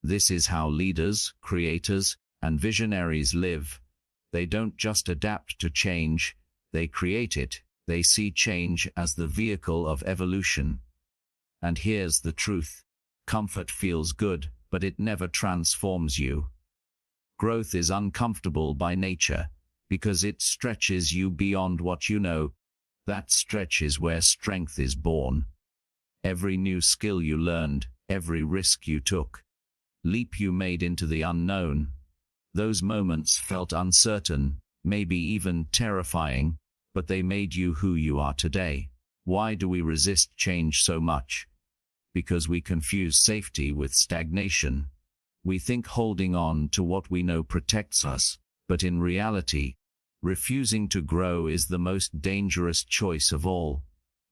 This is how leaders, creators, and visionaries live. They don't just adapt to change, they create it. They see change as the vehicle of evolution. And here's the truth: comfort feels good, but it never transforms you. Growth is uncomfortable by nature, because it stretches you beyond what you know. That stretch is where strength is born. Every new skill you learned, every risk you took, leap you made into the unknown. Those moments felt uncertain, maybe even terrifying, but they made you who you are today. Why do we resist change so much? Because we confuse safety with stagnation. We think holding on to what we know protects us, but in reality, refusing to grow is the most dangerous choice of all,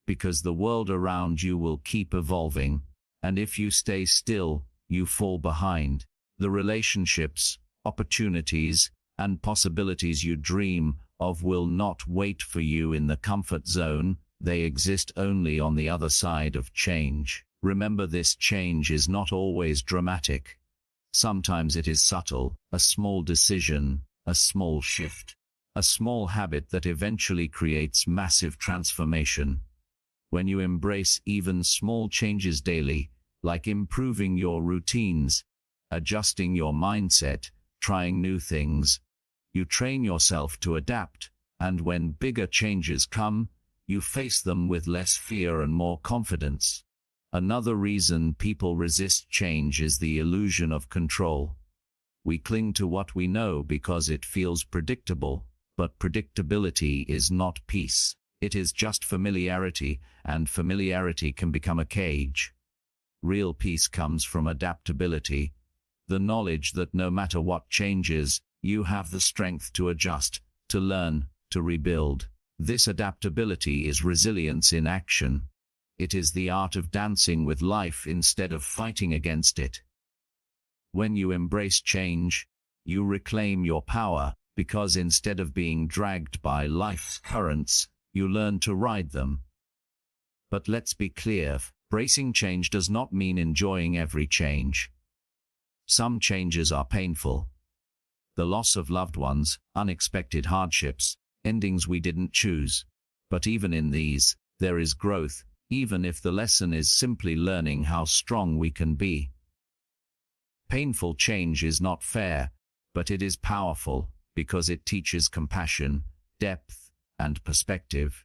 because the world around you will keep evolving, and if you stay still, you fall behind. The relationships, opportunities, and possibilities you dream of will not wait for you in the comfort zone. They exist only on the other side of change. Remember, this change is not always dramatic. Sometimes it is subtle, a small decision, a small shift, a small habit that eventually creates massive transformation. When you embrace even small changes daily, like improving your routines, adjusting your mindset, trying new things. You train yourself to adapt, and when bigger changes come, you face them with less fear and more confidence. Another reason people resist change is the illusion of control. We cling to what we know because it feels predictable, but predictability is not peace. It is just familiarity, and familiarity can become a cage. Real peace comes from adaptability, the knowledge that no matter what changes, you have the strength to adjust, to learn, to rebuild. This adaptability is resilience in action. It is the art of dancing with life instead of fighting against it. When you embrace change, you reclaim your power, because instead of being dragged by life's currents, you learn to ride them. But let's be clear, embracing change does not mean enjoying every change. Some changes are painful. The loss of loved ones, unexpected hardships, endings we didn't choose. But even in these, there is growth, even if the lesson is simply learning how strong we can be. Painful change is not fair, but it is powerful, because it teaches compassion, depth, and perspective.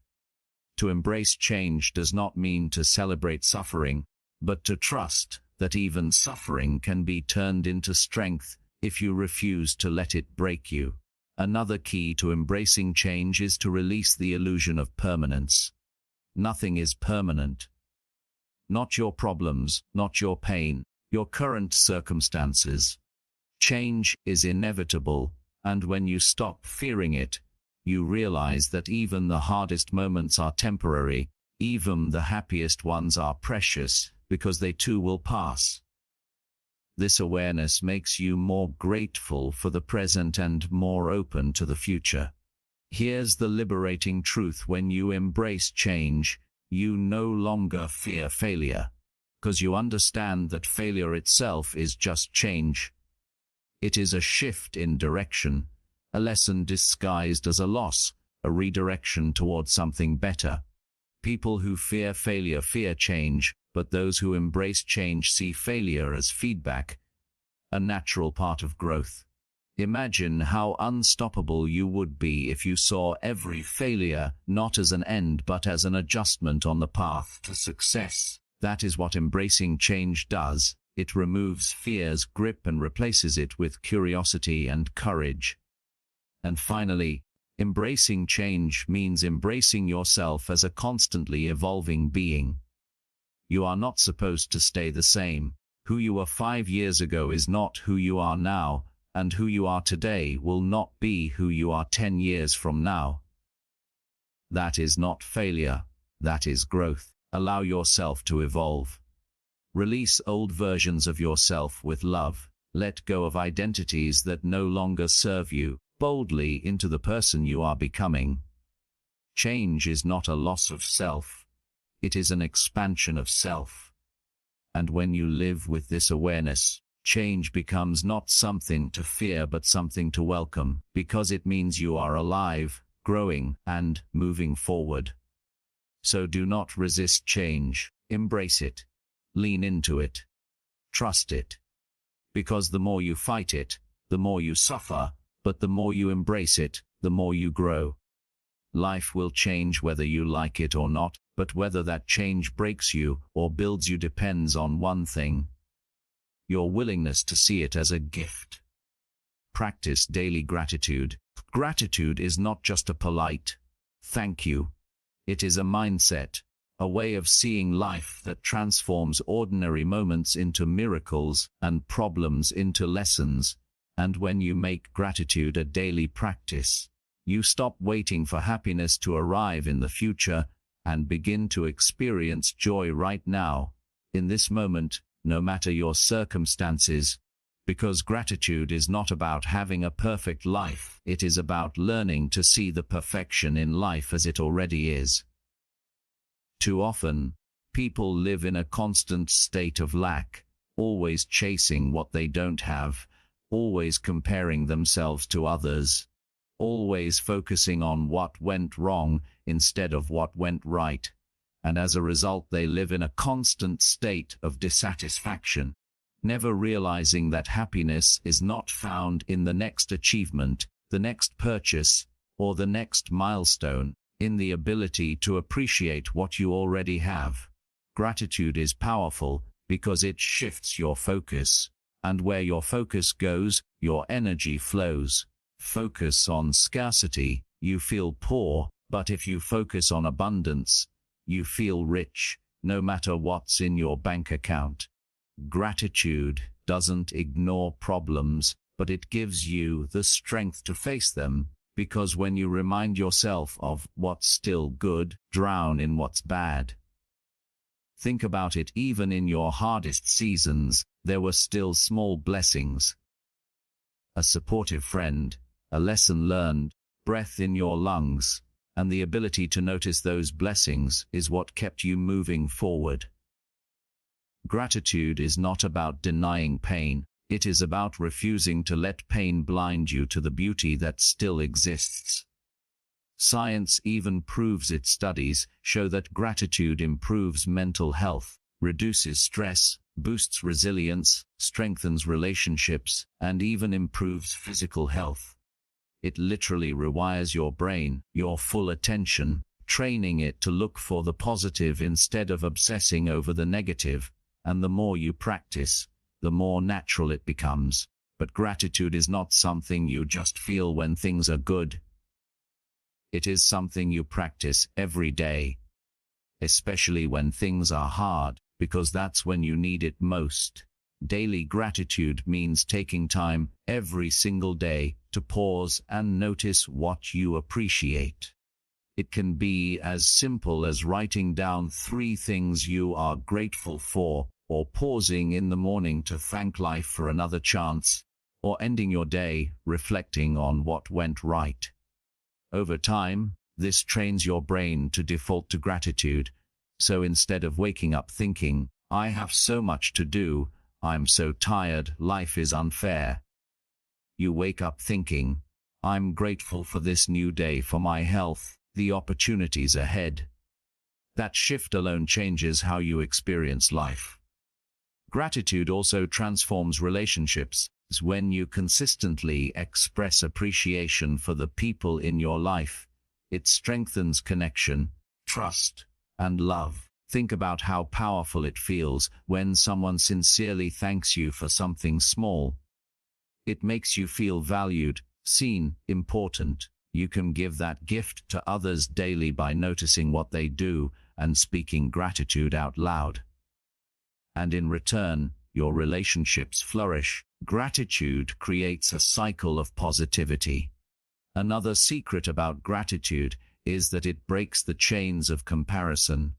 To embrace change does not mean to celebrate suffering, but to trust that even suffering can be turned into strength if you refuse to let it break you. Another key to embracing change is to release the illusion of permanence. Nothing is permanent. Not your problems, not your pain, your current circumstances. Change is inevitable, and when you stop fearing it, you realize that even the hardest moments are temporary, even the happiest ones are precious, because they too will pass. This awareness makes you more grateful for the present and more open to the future. Here's the liberating truth: when you embrace change, you no longer fear failure, because you understand that failure itself is just change. It is a shift in direction, a lesson disguised as a loss, a redirection towards something better. People who fear failure fear change, but those who embrace change see failure as feedback, a natural part of growth. Imagine how unstoppable you would be if you saw every failure not as an end but as an adjustment on the path to success. That is what embracing change does. It removes fear's grip and replaces it with curiosity and courage. And finally, embracing change means embracing yourself as a constantly evolving being. You are not supposed to stay the same. Who you were 5 years ago is not who you are now, and who you are today will not be who you are 10 years from now. That is not failure, that is growth. Allow yourself to evolve. Release old versions of yourself with love. Let go of identities that no longer serve you. Boldly into the person you are becoming. Change is not a loss of self. It is an expansion of self. And when you live with this awareness, change becomes not something to fear but something to welcome, because it means you are alive, growing, and moving forward. So do not resist change. Embrace it. Lean into it. Trust it. Because the more you fight it, the more you suffer, but the more you embrace it, the more you grow. Life will change whether you like it or not, but whether that change breaks you or builds you depends on one thing: your willingness to see it as a gift. Practice daily gratitude. Gratitude is not just a polite thank you. It is a mindset, a way of seeing life that transforms ordinary moments into miracles and problems into lessons. And when you make gratitude a daily practice, you stop waiting for happiness to arrive in the future and begin to experience joy right now, in this moment, no matter your circumstances. Because gratitude is not about having a perfect life, it is about learning to see the perfection in life as it already is. Too often, people live in a constant state of lack, always chasing what they don't have, always comparing themselves to others, always focusing on what went wrong instead of what went right, and as a result they live in a constant state of dissatisfaction. never realizing that happiness is not found in the next achievement, the next purchase, or the next milestone, in the ability to appreciate what you already have. Gratitude is powerful because it shifts your focus, and where your focus goes, your energy flows. Focus on scarcity, you feel poor, but if you focus on abundance, you feel rich, no matter what's in your bank account. Gratitude doesn't ignore problems, but it gives you the strength to face them, because when you remind yourself of what's still good, drown in what's bad. Think about it, even in your hardest seasons, there were still small blessings. A supportive friend, a lesson learned, breath in your lungs, and the ability to notice those blessings is what kept you moving forward. Gratitude is not about denying pain, it is about refusing to let pain blind you to the beauty that still exists. Science even proves its studies show that gratitude improves mental health, reduces stress, boosts resilience, strengthens relationships, and even improves physical health. It literally rewires your brain, your full attention, training it to look for the positive instead of obsessing over the negative, and the more you practice, the more natural it becomes. But gratitude is not something you just feel when things are good. It is something you practice every day, especially when things are hard, because that's when you need it most. Daily gratitude means taking time every single day to pause and notice what you appreciate. It can be as simple as writing down 3 things you are grateful for, or pausing in the morning to thank life for another chance, or ending your day reflecting on what went right. Over time, this trains your brain to default to gratitude, so instead of waking up thinking, "I have so much to do, I'm so tired, life is unfair," you wake up thinking, "I'm grateful for this new day, for my health, the opportunities ahead." That shift alone changes how you experience life. Gratitude also transforms relationships. When you consistently express appreciation for the people in your life, it strengthens connection, trust, and love. Think about how powerful it feels when someone sincerely thanks you for something small. It makes you feel valued, seen, important. You can give that gift to others daily by noticing what they do and speaking gratitude out loud. And in return, your relationships flourish. Gratitude creates a cycle of positivity. Another secret about gratitude is that it breaks the chains of comparison.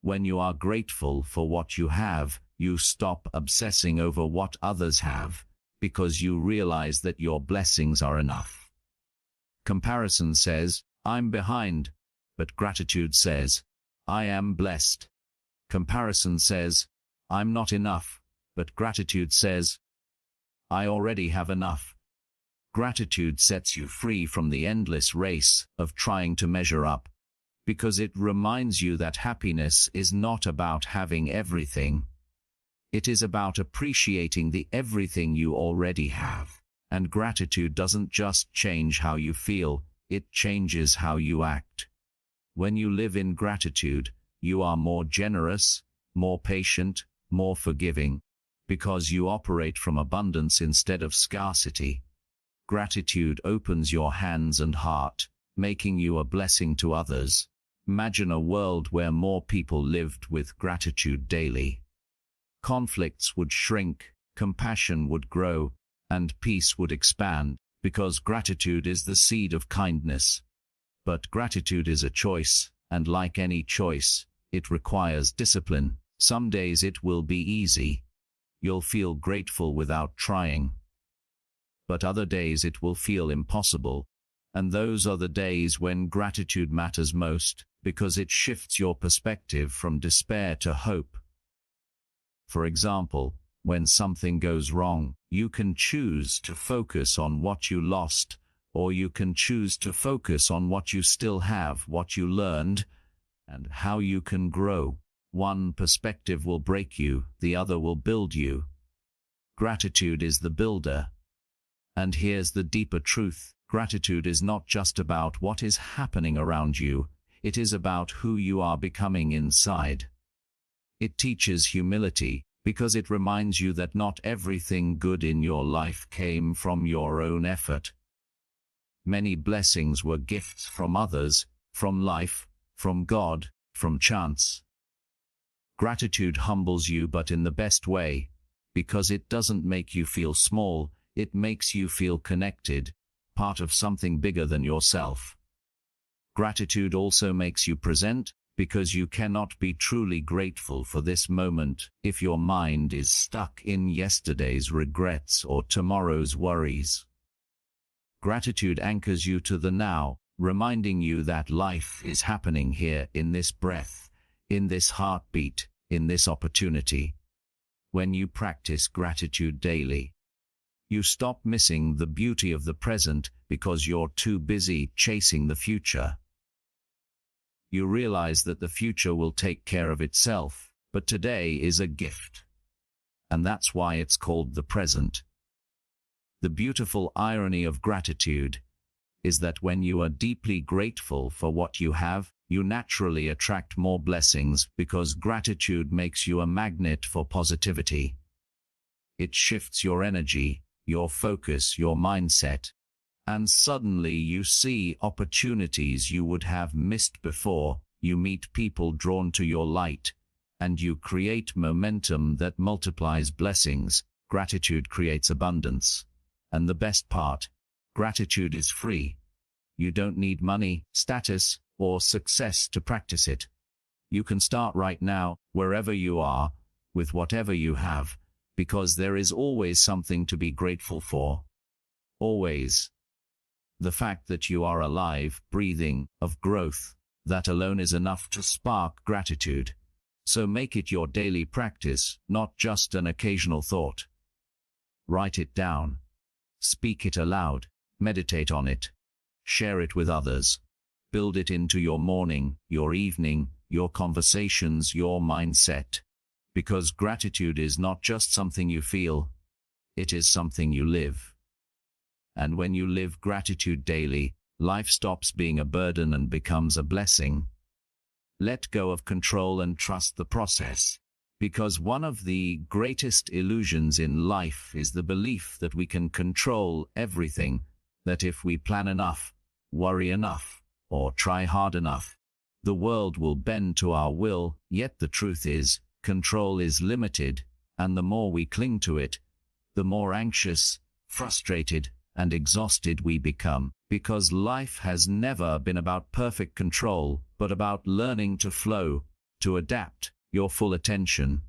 When you are grateful for what you have, you stop obsessing over what others have, because you realize that your blessings are enough. Comparison says, "I'm behind," but gratitude says, "I am blessed." Comparison says, "I'm not enough," but gratitude says, "I already have enough." Gratitude sets you free from the endless race of trying to measure up, because it reminds you that happiness is not about having everything. It is about appreciating the everything you already have. And gratitude doesn't just change how you feel, it changes how you act. When you live in gratitude, you are more generous, more patient, more forgiving, because you operate from abundance instead of scarcity. Gratitude opens your hands and heart, making you a blessing to others. Imagine a world where more people lived with gratitude daily. Conflicts would shrink, compassion would grow, and peace would expand, because gratitude is the seed of kindness. But gratitude is a choice, and like any choice, it requires discipline. Some days it will be easy. You'll feel grateful without trying. But other days it will feel impossible. And those are the days when gratitude matters most, because it shifts your perspective from despair to hope. For example, when something goes wrong, you can choose to focus on what you lost, or you can choose to focus on what you still have, what you learned, and how you can grow. One perspective will break you, the other will build you. Gratitude is the builder. And here's the deeper truth. Gratitude is not just about what is happening around you, it is about who you are becoming inside. It teaches humility, because it reminds you that not everything good in your life came from your own effort. Many blessings were gifts from others, from life, from God, from chance. Gratitude humbles you, but in the best way, because it doesn't make you feel small, it makes you feel connected, part of something bigger than yourself. Gratitude also makes you present, because you cannot be truly grateful for this moment if your mind is stuck in yesterday's regrets or tomorrow's worries. Gratitude anchors you to the now, reminding you that life is happening here in this breath, in this heartbeat, in this opportunity. When you practice gratitude daily, you stop missing the beauty of the present because you're too busy chasing the future. You realize that the future will take care of itself, but today is a gift. And that's why it's called the present. The beautiful irony of gratitude is that when you are deeply grateful for what you have, you naturally attract more blessings because gratitude makes you a magnet for positivity. It shifts your energy, your focus, your mindset, and suddenly you see opportunities you would have missed before, you meet people drawn to your light, and you create momentum that multiplies blessings. Gratitude creates abundance. And the best part, gratitude is free. You don't need money, status, or success to practice it. You can start right now, wherever you are, with whatever you have, because there is always something to be grateful for. Always. The fact that you are alive, breathing, of growth, that alone is enough to spark gratitude. So make it your daily practice, not just an occasional thought. Write it down. Speak it aloud. Meditate on it. Share it with others. Build it into your morning, your evening, your conversations, your mindset. Because gratitude is not just something you feel, it is something you live. And when you live gratitude daily, life stops being a burden and becomes a blessing. Let go of control and trust the process. Because one of the greatest illusions in life is the belief that we can control everything, that if we plan enough, worry enough, or try hard enough, the world will bend to our will. Yet the truth is, control is limited, and the more we cling to it, the more anxious, frustrated, and exhausted we become. Because life has never been about perfect control, but about learning to flow, to adapt your full attention,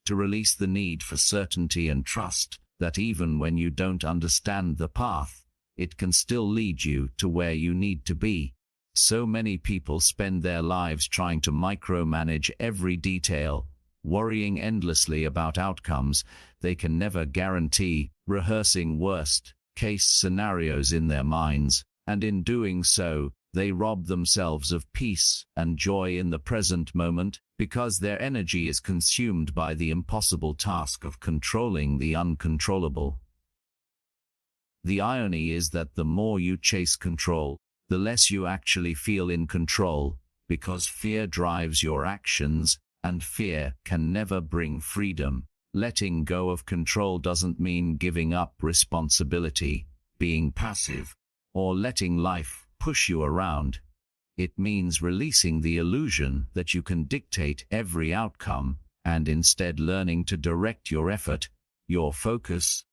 to release the need for certainty and trust that even when you don't understand the path, it can still lead you to where you need to be. So many people spend their lives trying to micromanage every detail, worrying endlessly about outcomes they can never guarantee, rehearsing worst-case scenarios in their minds, and in doing so, they rob themselves of peace and joy in the present moment because their energy is consumed by the impossible task of controlling the uncontrollable. The irony is that the more you chase control, the less you actually feel in control, because fear drives your actions, and fear can never bring freedom. Letting go of control doesn't mean giving up responsibility, being passive, or letting life push you around. It means releasing the illusion that you can dictate every outcome, and instead learning to direct your effort, your focus,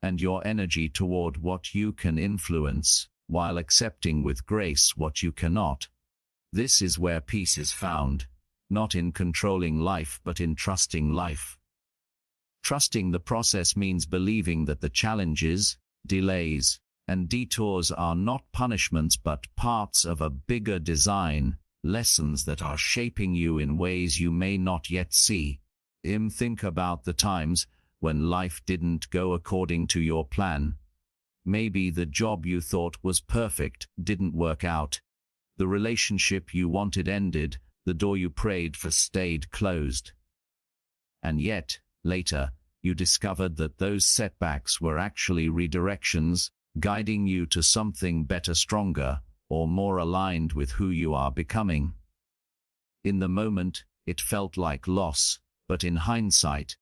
and your energy toward what you can influence, while accepting with grace what you cannot. This is where peace is found, not in controlling life but in trusting life. Trusting the process means believing that the challenges, delays, and detours are not punishments but parts of a bigger design, lessons that are shaping you in ways you may not yet see. Think about the times when life didn't go according to your plan. Maybe the job you thought was perfect didn't work out. The relationship you wanted ended, the door you prayed for stayed closed. And yet, later, you discovered that those setbacks were actually redirections, guiding you to something better, stronger, or more aligned with who you are becoming. In the moment, it felt like loss, but in hindsight,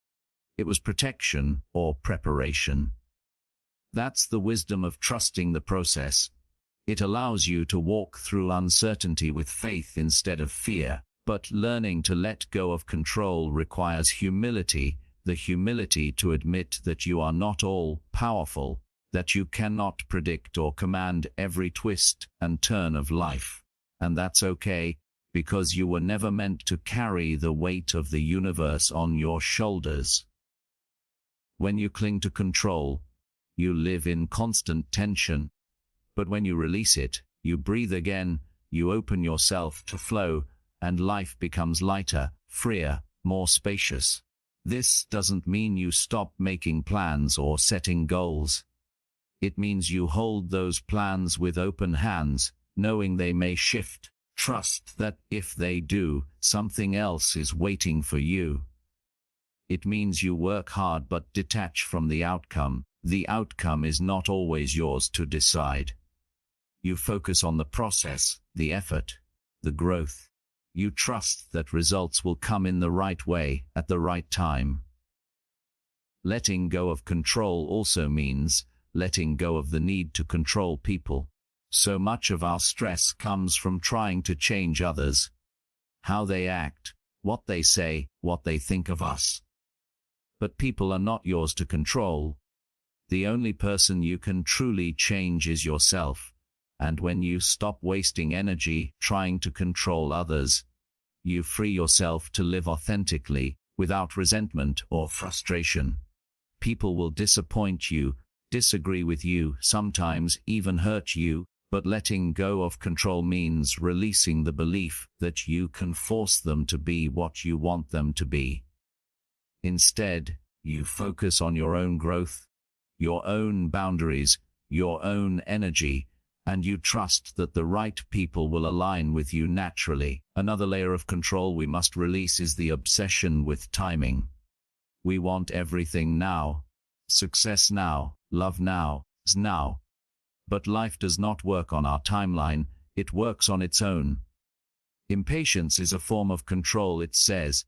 it was protection or preparation. That's the wisdom of trusting the process. It allows you to walk through uncertainty with faith instead of fear. But learning to let go of control requires humility, the humility to admit that you are not all-powerful, that you cannot predict or command every twist and turn of life. And that's okay, because you were never meant to carry the weight of the universe on your shoulders. When you cling to control, you live in constant tension. But when you release it, you breathe again, you open yourself to flow, and life becomes lighter, freer, more spacious. This doesn't mean you stop making plans or setting goals. It means you hold those plans with open hands, knowing they may shift. Trust that if they do, something else is waiting for you. It means you work hard but detach from the outcome. The outcome is not always yours to decide. You focus on the process, the effort, the growth. You trust that results will come in the right way, at the right time. Letting go of control also means letting go of the need to control people. So much of our stress comes from trying to change others, how they act, what they say, what they think of us. But people are not yours to control. The only person you can truly change is yourself. And when you stop wasting energy trying to control others, you free yourself to live authentically, without resentment or frustration. People will disappoint you, disagree with you, sometimes even hurt you, but letting go of control means releasing the belief that you can force them to be what you want them to be. Instead, you focus on your own growth, your own boundaries, your own energy, and you trust that the right people will align with you naturally. Another layer of control we must release is the obsession with timing. We want everything now, success now, love now, now. But life does not work on our timeline, it works on its own. Impatience is a form of control. It says,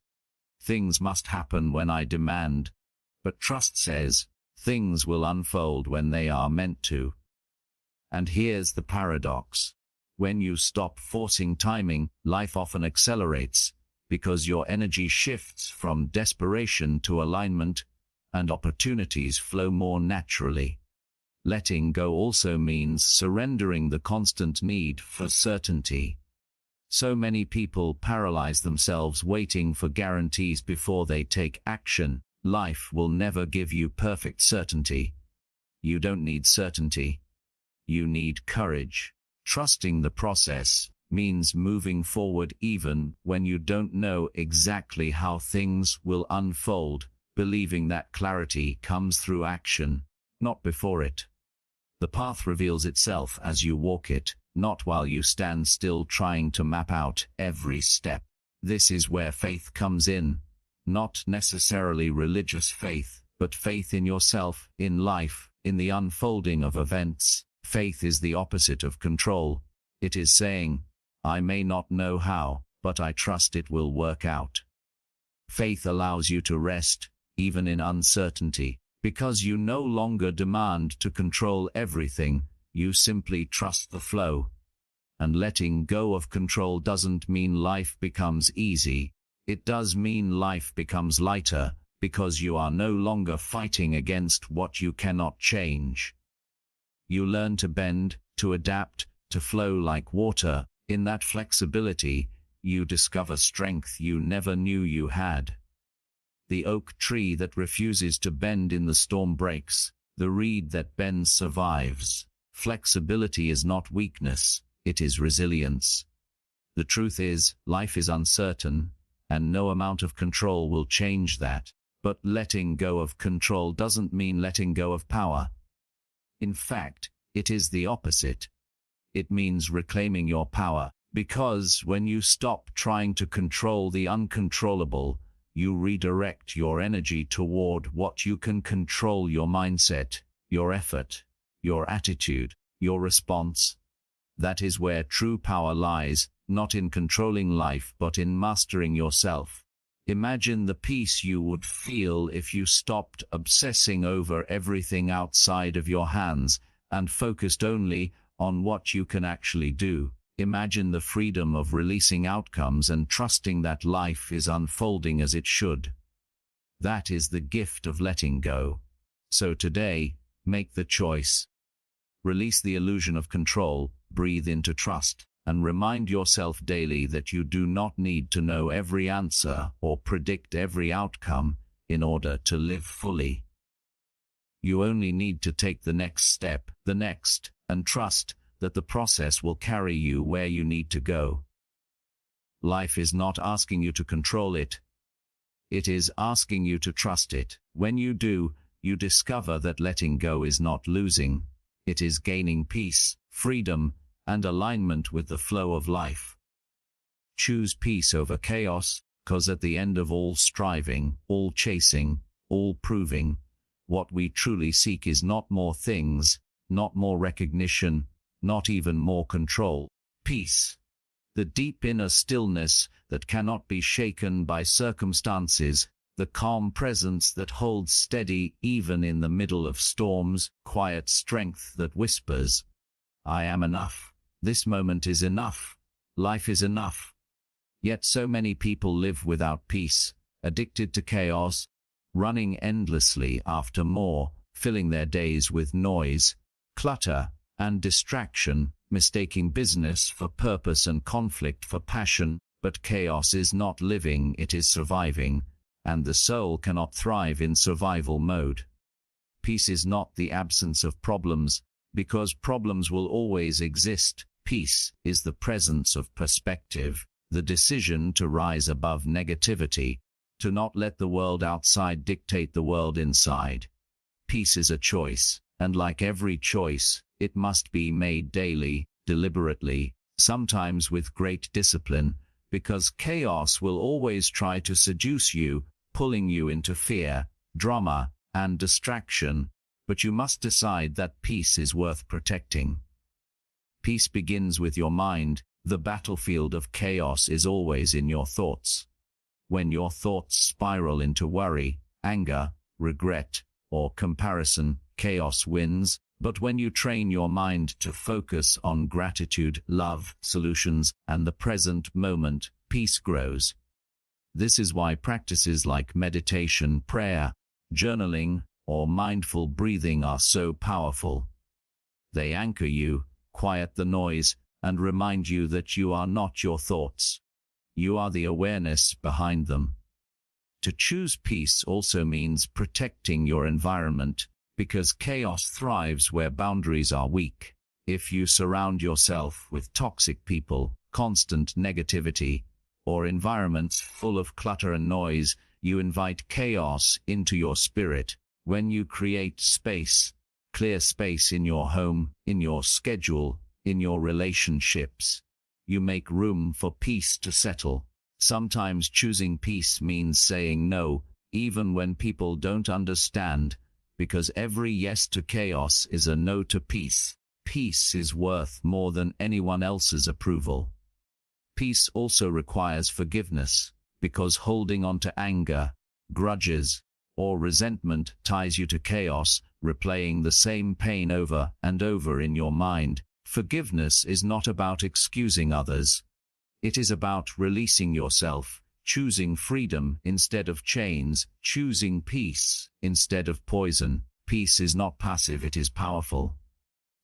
things must happen when I demand. But trust says, things will unfold when they are meant to. And here's the paradox. When you stop forcing timing, life often accelerates, because your energy shifts from desperation to alignment, and opportunities flow more naturally. Letting go also means surrendering the constant need for certainty. So many people paralyze themselves waiting for guarantees before they take action. Life will never give you perfect certainty. You don't need certainty. You need courage. Trusting the process means moving forward even when you don't know exactly how things will unfold, believing that clarity comes through action, not before it. The path reveals itself as you walk it, not while you stand still trying to map out every step. This is where faith comes in, not necessarily religious faith, but faith in yourself, in life, in the unfolding of events. Faith is the opposite of control. It is saying, I may not know how, but I trust it will work out. Faith allows you to rest, even in uncertainty, because you no longer demand to control everything, you simply trust the flow. And letting go of control doesn't mean life becomes easy. It does mean life becomes lighter, because you are no longer fighting against what you cannot change. You learn to bend, to adapt, to flow like water. In that flexibility, you discover strength you never knew you had. The oak tree that refuses to bend in the storm breaks. The reed that bends survives. Flexibility is not weakness, it is resilience. The truth is, life is uncertain, and no amount of control will change that. But letting go of control doesn't mean letting go of power. In fact, it is the opposite. It means reclaiming your power, because when you stop trying to control the uncontrollable, you redirect your energy toward what you can control: your mindset, your effort, your attitude, your response. That is where true power lies, not in controlling life but in mastering yourself. Imagine the peace you would feel if you stopped obsessing over everything outside of your hands and focused only on what you can actually do. Imagine the freedom of releasing outcomes and trusting that life is unfolding as it should. That is the gift of letting go. So today, make the choice. Release the illusion of control, breathe into trust, and remind yourself daily that you do not need to know every answer or predict every outcome in order to live fully. You only need to take the next step, and trust that the process will carry you where you need to go. Life is not asking you to control it. It is asking you to trust it. When you do, you discover that letting go is not losing. It is gaining peace, freedom, and alignment with the flow of life. Choose peace over chaos, because at the end of all striving, all chasing, all proving, what we truly seek is not more things, not more recognition, not even more control. Peace. The deep inner stillness that cannot be shaken by circumstances, the calm presence that holds steady even in the middle of storms, quiet strength that whispers, "I am enough. This moment is enough. Life is enough." Yet so many people live without peace, addicted to chaos, running endlessly after more, filling their days with noise, clutter, and distraction, mistaking business for purpose and conflict for passion. But chaos is not living, it is surviving, and the soul cannot thrive in survival mode. Peace is not the absence of problems, because problems will always exist. Peace is the presence of perspective, the decision to rise above negativity, to not let the world outside dictate the world inside. Peace is a choice, and like every choice, it must be made daily, deliberately, sometimes with great discipline, because chaos will always try to seduce you, pulling you into fear, drama, and distraction, but you must decide that peace is worth protecting. Peace begins with your mind. The battlefield of chaos is always in your thoughts. When your thoughts spiral into worry, anger, regret, or comparison, chaos wins. But when you train your mind to focus on gratitude, love, solutions, and the present moment, peace grows. This is why practices like meditation, prayer, journaling, or mindful breathing are so powerful. They anchor you, quiet the noise, and remind you that you are not your thoughts. You are the awareness behind them. To choose peace also means protecting your environment, because chaos thrives where boundaries are weak. If you surround yourself with toxic people, constant negativity, or environments full of clutter and noise, you invite chaos into your spirit. When you create space, clear space in your home, in your schedule, in your relationships, you make room for peace to settle. Sometimes choosing peace means saying no, even when people don't understand, because every yes to chaos is a no to peace. Peace is worth more than anyone else's approval. Peace also requires forgiveness, because holding on to anger, grudges, or resentment ties you to chaos, replaying the same pain over and over in your mind. Forgiveness is not about excusing others. It is about releasing yourself, choosing freedom instead of chains, choosing peace instead of poison. Peace is not passive, it is powerful.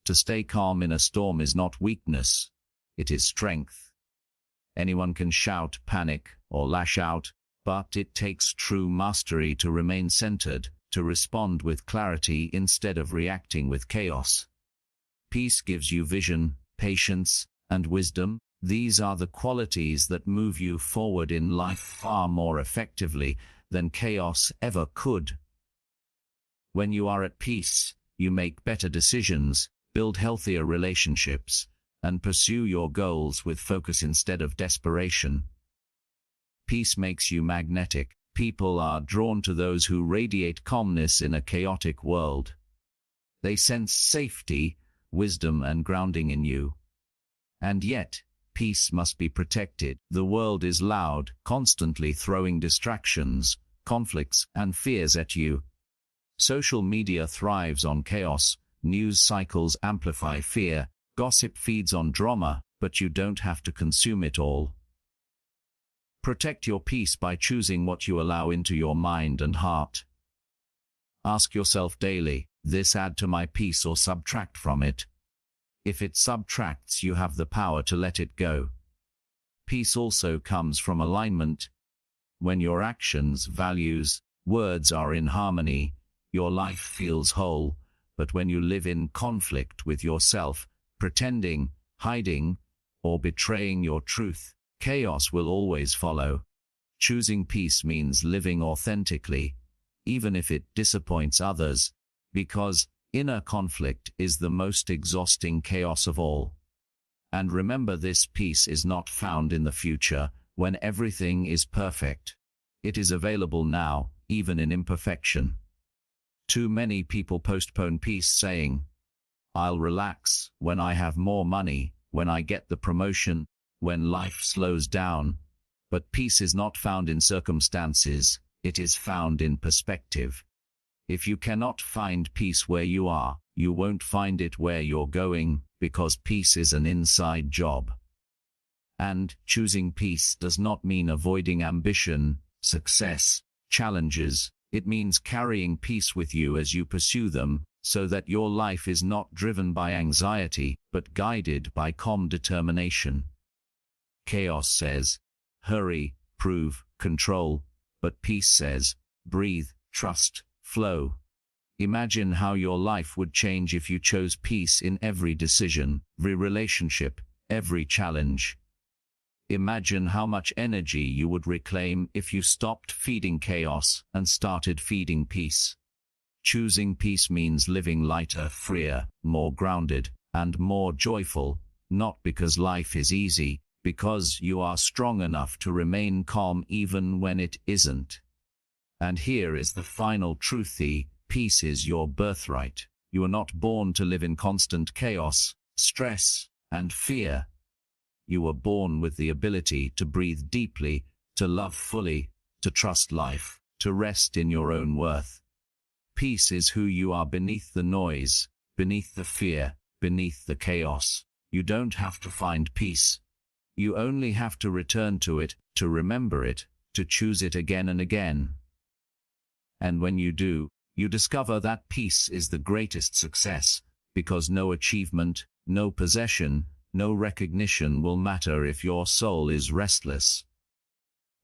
To stay calm in a storm is not weakness, it is strength. Anyone can shout, panic, or lash out, but it takes true mastery to remain centered, to respond with clarity instead of reacting with chaos. Peace gives you vision, patience, and wisdom. These are the qualities that move you forward in life far more effectively than chaos ever could. When you are at peace, you make better decisions, build healthier relationships, and pursue your goals with focus instead of desperation. Peace makes you magnetic. People are drawn to those who radiate calmness in a chaotic world. They sense safety, wisdom, and grounding in you. And yet, peace must be protected. The world is loud, constantly throwing distractions, conflicts, and fears at you. Social media thrives on chaos, news cycles amplify fear, gossip feeds on drama, but you don't have to consume it all. Protect your peace by choosing what you allow into your mind and heart. Ask yourself daily, this add to my peace or subtract from it? If it subtracts, you have the power to let it go. Peace also comes from alignment. When your actions, values, words are in harmony, your life feels whole. But when you live in conflict with yourself, pretending, hiding, or betraying your truth, chaos will always follow. Choosing peace means living authentically, even if it disappoints others, because inner conflict is the most exhausting chaos of all. And remember, this peace is not found in the future, when everything is perfect. It is available now, even in imperfection. Too many people postpone peace, saying, I'll relax when I have more money, when I get the promotion, when life slows down. But peace is not found in circumstances, it is found in perspective. If you cannot find peace where you are, you won't find it where you're going, because peace is an inside job. And choosing peace does not mean avoiding ambition, success, challenges. It means carrying peace with you as you pursue them, so that your life is not driven by anxiety, but guided by calm determination. Chaos says, hurry, prove, control, but peace says, breathe, trust, flow. Imagine how your life would change if you chose peace in every decision, every relationship, every challenge. Imagine how much energy you would reclaim if you stopped feeding chaos and started feeding peace. Choosing peace means living lighter, freer, more grounded, and more joyful, not because life is easy, because you are strong enough to remain calm even when it isn't. And here is the final truth: peace is your birthright. You are not born to live in constant chaos, stress, and fear. You were born with the ability to breathe deeply, to love fully, to trust life, to rest in your own worth. Peace is who you are beneath the noise, beneath the fear, beneath the chaos. You don't have to find peace. You only have to return to it, to remember it, to choose it again and again. And when you do, you discover that peace is the greatest success, because no achievement, no possession, no recognition will matter if your soul is restless.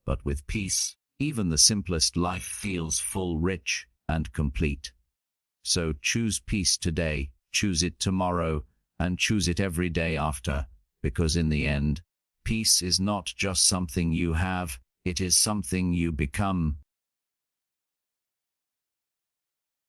But with peace, even the simplest life feels full, rich, and complete. So choose peace today, choose it tomorrow, and choose it every day after, because in the end, peace is not just something you have, it is something you become.